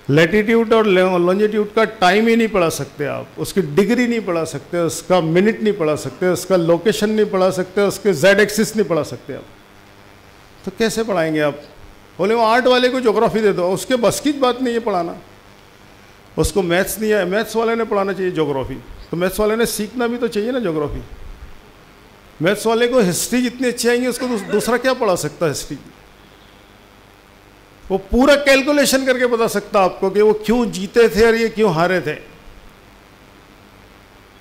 लैटिट्यूड और लॉन्जिट्यूड का टाइम ही नहीं पढ़ा सकते आप, उसकी डिग्री नहीं पढ़ा सकते, उसका मिनट नहीं पढ़ा सकते, उसका लोकेशन नहीं पढ़ा सकते, उसके जेड एक्सिस नहीं पढ़ा सकते आप। तो कैसे पढ़ाएंगे आप? बोले वो आर्ट वाले को ज्योग्राफी दे दो, उसके बस की बात नहीं है पढ़ाना, उसको मैथ्स नहीं है, मैथ्स वाले ने पढ़ाना चाहिए ज्योग्राफी, तो मैथ्स वाले ने सीखना भी तो चाहिए ना ज्योग्राफी। मैथ्स वाले को हिस्ट्री जितनी अच्छी आएंगी उसको दूसरा क्या पढ़ा सकता है हिस्ट्री? वो पूरा कैलकुलेशन करके बता सकता आपको कि वो क्यों जीते थे और ये क्यों हारे थे,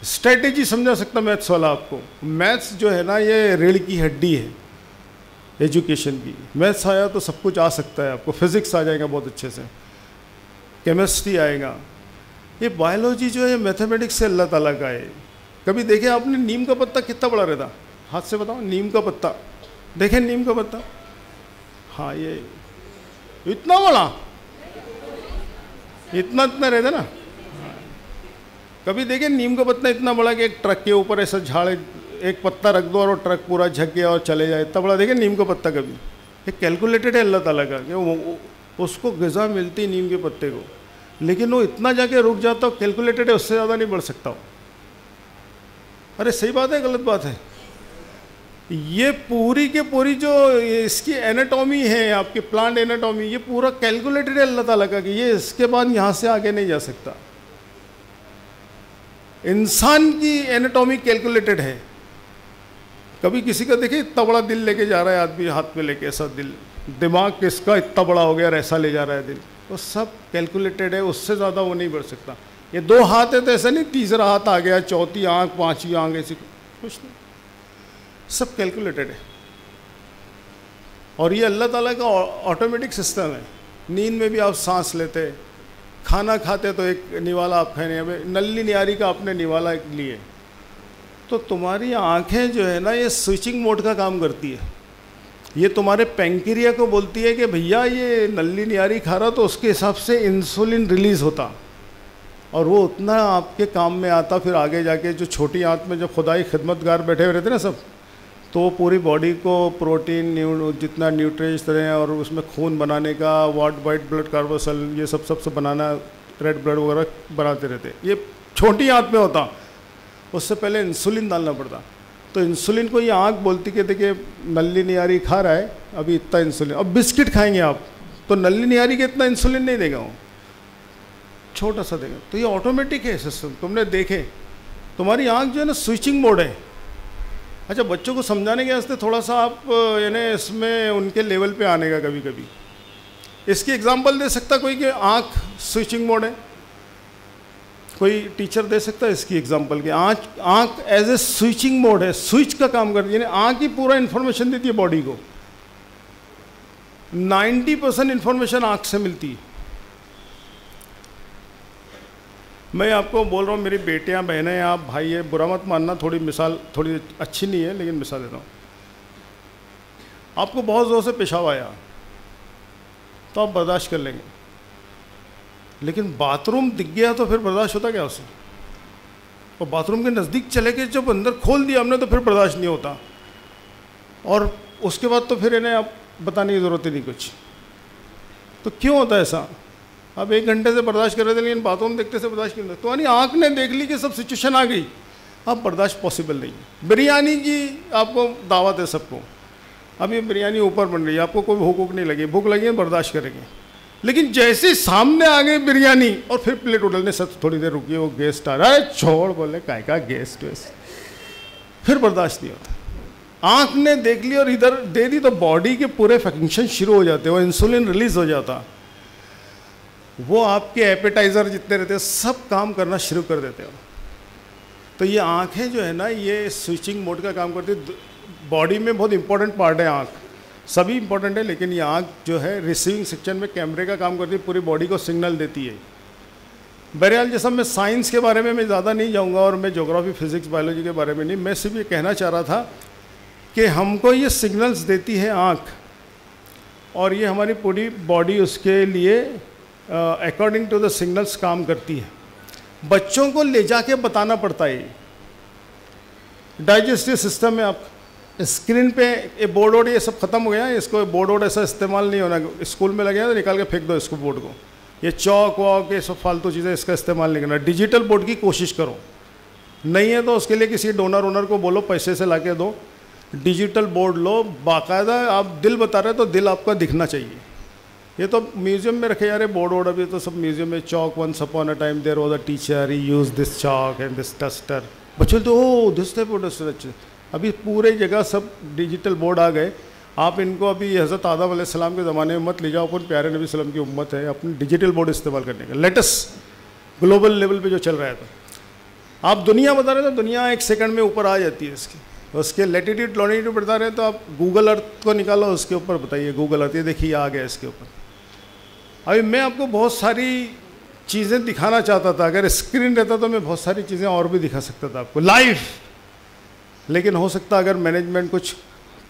स्ट्रेटेजी समझा सकता मैथ्स वाला आपको। मैथ्स जो है ना ये रीढ़ की हड्डी है एजुकेशन की। मैथ्स आया तो सब कुछ आ सकता है आपको, फिजिक्स आ जाएगा बहुत अच्छे से, केमिस्ट्री आएगा। ये बायोलॉजी जो है मैथमेटिक्स से अल्लाह ताला का है। कभी देखे आपने नीम का पत्ता कितना बड़ा रहता? हाथ से बताओ, नीम का पत्ता देखें, नीम का पत्ता, हाँ ये इतना बड़ा, इतना इतना रहता ना। कभी देखे नीम का पत्ता इतना बड़ा कि एक ट्रक के ऊपर ऐसा झाड़ एक पत्ता रख दो और वो ट्रक पूरा झक गया और चले जाए, इतना बड़ा देखे नीम का पत्ता कभी? ये कैलकुलेटेड है अल्लाह ताला का कि उसको ग़िज़ा मिलती नीम के पत्ते को, लेकिन वो इतना जाके रुक जाता, कैलकुलेटेड है, उससे ज़्यादा नहीं बढ़ सकता हो। अरे सही बात है गलत बात है? ये पूरी के पूरी जो इसकी एनाटॉमी है, आपकी प्लांट एनाटॉमी, ये पूरा कैलकुलेटेड है अल्लाह ताला का कि ये इसके बाद यहाँ से आगे नहीं जा सकता। इंसान की एनाटॉमी कैलकुलेटेड है। कभी किसी का देखिए इतना बड़ा दिल लेके जा रहा है आदमी हाथ में लेके, ऐसा दिल, दिमाग किसका इतना बड़ा हो गया और ऐसा ले जा रहा है दिल, वो सब कैलकुलेटेड है, उससे ज़्यादा वो नहीं बढ़ सकता। ये दो हाथ है तो ऐसा नहीं तीसरा हाथ आ गया, चौथी आँख, पाँचवीं आँख, ऐसी कुछ नहीं, सब कैलकुलेटेड है। और ये अल्लाह ताला का ऑटोमेटिक सिस्टम है। नींद में भी आप सांस लेते, खाना खाते तो एक निवाला आप खाने, नल्ली नियारी का आपने निवाला लिए, तो तुम्हारी आँखें जो है ना ये स्विचिंग मोड का काम करती है। ये तुम्हारे पैंक्रिया को बोलती है कि भैया ये नल्ली नियारी खा रहा, तो उसके हिसाब से इंसुलिन रिलीज़ होता और वो उतना आपके काम में आता। फिर आगे जाके जो छोटी आंत में जो खुदाई खिदमतगार बैठे हुए रहते ना सब, तो वो पूरी बॉडी को प्रोटीन जितना न्यूट्रिएंट्स हैं और उसमें खून बनाने का, वाइट ब्लड कार्बोसल, ये सब बनाना, रेड ब्लड वगैरह बनाते रहते। ये छोटी आंत में होता, उससे पहले इंसुलिन डालना पड़ता। तो इंसुलिन को ये आँख बोलती कि देखिए नल्ली नियारी खा रहा है, अभी इतना इंसुलिन। अब बिस्किट खाएंगे आप तो नल्ली नियारी के इतना इंसुलिन नहीं देगा वो, छोटा सा देखें तो ये ऑटोमेटिक है सिस्टम, तुमने देखे, तुम्हारी आँख जो है ना स्विचिंग मोड है। अच्छा, बच्चों को समझाने के वास्ते थोड़ा सा आप यानी इसमें उनके लेवल पे आने का कभी कभी इसकी एग्जांपल दे सकता कोई कि आँख स्विचिंग मोड है? कोई टीचर दे सकता है इसकी एग्जांपल कि आँख एज ए स्विचिंग मोड है, स्विच का काम करती है, यानी आँख ही पूरा इन्फॉर्मेशन देती है बॉडी को। 90% इन्फॉर्मेशन आँख से मिलती है। मैं आपको बोल रहा हूँ, मेरी बेटियाँ बहनें आप भाई है, बुरा मत मानना, थोड़ी मिसाल थोड़ी अच्छी नहीं है लेकिन मिसाल देता हूँ। आपको बहुत ज़ोर से पेशाब आया तो आप बर्दाश्त कर लेंगे, लेकिन बाथरूम दिख गया तो फिर बर्दाश्त होता क्या उससे? और बाथरूम के नज़दीक चले के जब अंदर खोल दिया हमने तो फिर बर्दाश्त नहीं होता, और उसके बाद तो फिर इन्हें आप बताने की ज़रूरत ही नहीं कुछ। तो क्यों होता है ऐसा? अब 1 घंटे से बर्दाश्त कर रहे थे लेकिन बाथरूम देखते से बर्दाश्त नहीं होता, तो यानी आँख ने देख ली कि सब सिचुएशन आ गई, अब बर्दाश्त पॉसिबल नहीं है। बिरयानी की आपको दावत है सबको, अब ये बिरयानी ऊपर बन रही है, आपको कोई भूख नहीं लगी, भूख लगी है बर्दाश्त करेंगे, लेकिन जैसे सामने आ गई बिरयानी और फिर प्लेट उड़लने से थोड़ी देर रुकिए, वो गेस्ट आ रहा है, छोड़ बोले काय का गेस्ट वेस्ट, फिर बर्दाश्त नहीं होता। आँख ने देख ली और इधर दे दी तो बॉडी के पूरे फंक्शन शुरू हो जाते हैं, वो इंसुलिन रिलीज हो जाता, वो आपके एपेटाइजर जितने रहते हैं सब काम करना शुरू कर देते हो। तो ये आँखें जो है ना, ये स्विचिंग मोड का काम करती है। बॉडी में बहुत इंपॉर्टेंट पार्ट है आँख, सभी इंपॉर्टेंट है, लेकिन ये आँख जो है रिसीविंग सेक्शन में कैमरे का काम करती है, पूरी बॉडी को सिग्नल देती है। बहरहाल जैसा मैं साइंस के बारे में मैं ज़्यादा नहीं जाऊँगा और मैं ज्योग्राफी फिजिक्स बायोलॉजी के बारे में नहीं, मैं सिर्फ ये कहना चाह रहा था कि हमको ये सिग्नल्स देती है आँख, और ये हमारी पूरी बॉडी उसके लिए अकॉर्डिंग टू द सिग्नल्स काम करती है। बच्चों को ले जाके बताना पड़ता है। डाइजेस्टिव सिस्टम में आप स्क्रीन पे ये बोर्ड वोर्ड ये सब खत्म हो गया है, इसको बोर्ड वोर्ड ऐसा इस्तेमाल नहीं होना, स्कूल में लगे हैं तो निकाल के फेंक दो इसको बोर्ड को, ये चौक वॉक ये सब फालतू चीज़ें इसका इस्तेमाल नहीं करना। डिजिटल बोर्ड की कोशिश करो, नहीं है तो उसके लिए किसी डोनर ओनर को बोलो पैसे से ला के दो, डिजिटल बोर्ड लो, बाकायदा आप दिल बता रहे तो दिल आपका दिखना चाहिए। ये तो म्यूजियम में रखे जा रहे बोर्ड वोर्ड, अभी तो सब म्यूजियम में chalk, once upon a time there was a teacher he use this chalk and this duster, बच्चे तो ओ दिस टाइप ऑफ डस्टर। अभी पूरे जगह सब डिजिटल बोर्ड आ गए। आप इनको अभी हज़रत आदम अलैहिस्सलाम के ज़माने में मत ले जाओ, अपन प्यारे नबी सल्लम की उम्मत है, अपने डिजिटल बोर्ड इस्तेमाल करने का लेटेस्ट ग्लोबल लेवल पे जो चल रहा है। तो आप दुनिया बता रहे तो दुनिया 1 सेकंड में ऊपर आ जाती है इसकी, उसके लैटिट्यूड लॉन्गिट्यूड बता रहे हैं तो आप गूगल अर्थ को निकालो, उसके ऊपर बताइए गूगल अर्थ, ये देखिए आ गया इसके ऊपर। अभी मैं आपको बहुत सारी चीज़ें दिखाना चाहता था, अगर स्क्रीन रहता तो मैं बहुत सारी चीज़ें और भी दिखा सकता था आपको लाइव, लेकिन हो सकता अगर मैनेजमेंट कुछ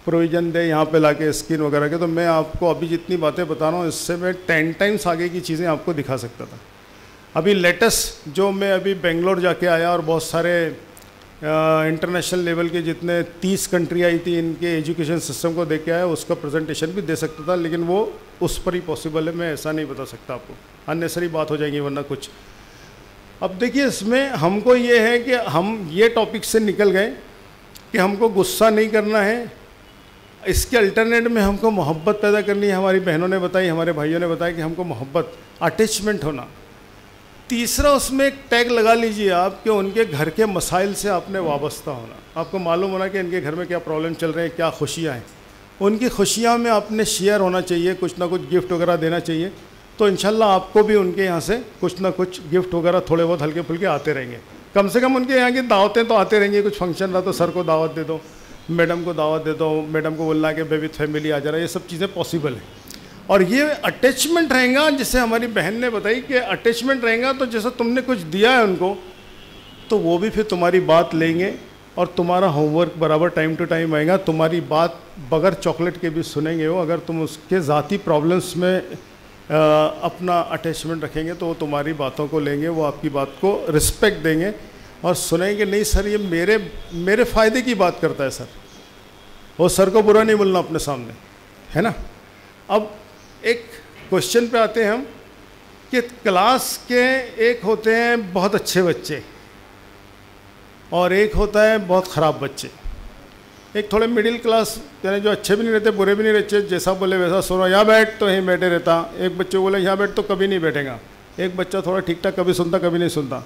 प्रोविज़न दे यहाँ पे लाके स्क्रीन वगैरह के, तो मैं आपको अभी जितनी बातें बता रहा हूँ इससे मैं 10 टाइम्स आगे की चीज़ें आपको दिखा सकता था। अभी लेटेस्ट जो मैं अभी बेंगलोर जाके आया और बहुत सारे इंटरनेशनल लेवल के जितने 30 कंट्री आई थी इनके एजुकेशन सिस्टम को देख के आया, उसका प्रेजेंटेशन भी दे सकता था, लेकिन वो उस पर ही पॉसिबल है, मैं ऐसा नहीं बता सकता आपको, अननेसरी बात हो जाएगी वरना कुछ। अब देखिए इसमें हमको ये है कि हम ये टॉपिक से निकल गए कि हमको गुस्सा नहीं करना है, इसके अल्टरनेट में हमको मोहब्बत पैदा करनी है। हमारी बहनों ने बताई, हमारे भाइयों ने बताया कि हमको मोहब्बत, अटैचमेंट होना। तीसरा उसमें एक टैग लगा लीजिए आप कि उनके घर के मसाइल से आपने वाबस्ता होना, आपको मालूम होना कि इनके घर में क्या प्रॉब्लम चल रहे हैं, क्या खुशियाँ हैं, उनकी खुशियाँ में आपने शेयर होना चाहिए, कुछ ना कुछ गिफ्ट वगैरह देना चाहिए, तो इंशाल्लाह आपको भी उनके यहाँ से कुछ ना कुछ गिफ्ट वगैरह थोड़े बहुत हल्के फुल्के आते रहेंगे। कम से कम उनके यहाँ की दावतें तो आते रहेंगी, कुछ फंक्शन रहा तो सर को दावत दे दो, मैडम को दावत दे दो, मैडम को बोलना है कि बेबी फैमिली आ जा रहा है, ये सब चीज़ें पॉसिबल है। और ये अटैचमेंट रहेगा, जैसे हमारी बहन ने बताई कि अटैचमेंट रहेगा तो जैसे तुमने कुछ दिया है उनको तो वो भी फिर तुम्हारी बात लेंगे और तुम्हारा होमवर्क बराबर टाइम टू टाइम आएगा, तुम्हारी बात बगैर चॉकलेट के भी सुनेंगे वो। अगर तुम उसके ज़ाती प्रॉब्लम्स में अपना अटैचमेंट रखेंगे तो वो तुम्हारी बातों को लेंगे, वो आपकी बात को रिस्पेक्ट देंगे और सुनेंगे, नहीं सर ये मेरे फ़ायदे की बात करता है सर, वो सर को बुरा नहीं बोलना अपने सामने, है ना। अब एक क्वेश्चन पे आते हैं हम कि क्लास के एक होते हैं बहुत अच्छे बच्चे और एक होता है बहुत ख़राब बच्चे। एक थोड़े मिडिल क्लास यानी जो अच्छे भी नहीं रहते बुरे भी नहीं रहते, जैसा बोले वैसा सुनो, यहाँ बैठ तो यहीं बैठे रहता। एक बच्चे बोले यहाँ बैठ तो कभी नहीं बैठेगा, एक बच्चा थोड़ा ठीक ठाक कभी सुनता कभी नहीं सुनता,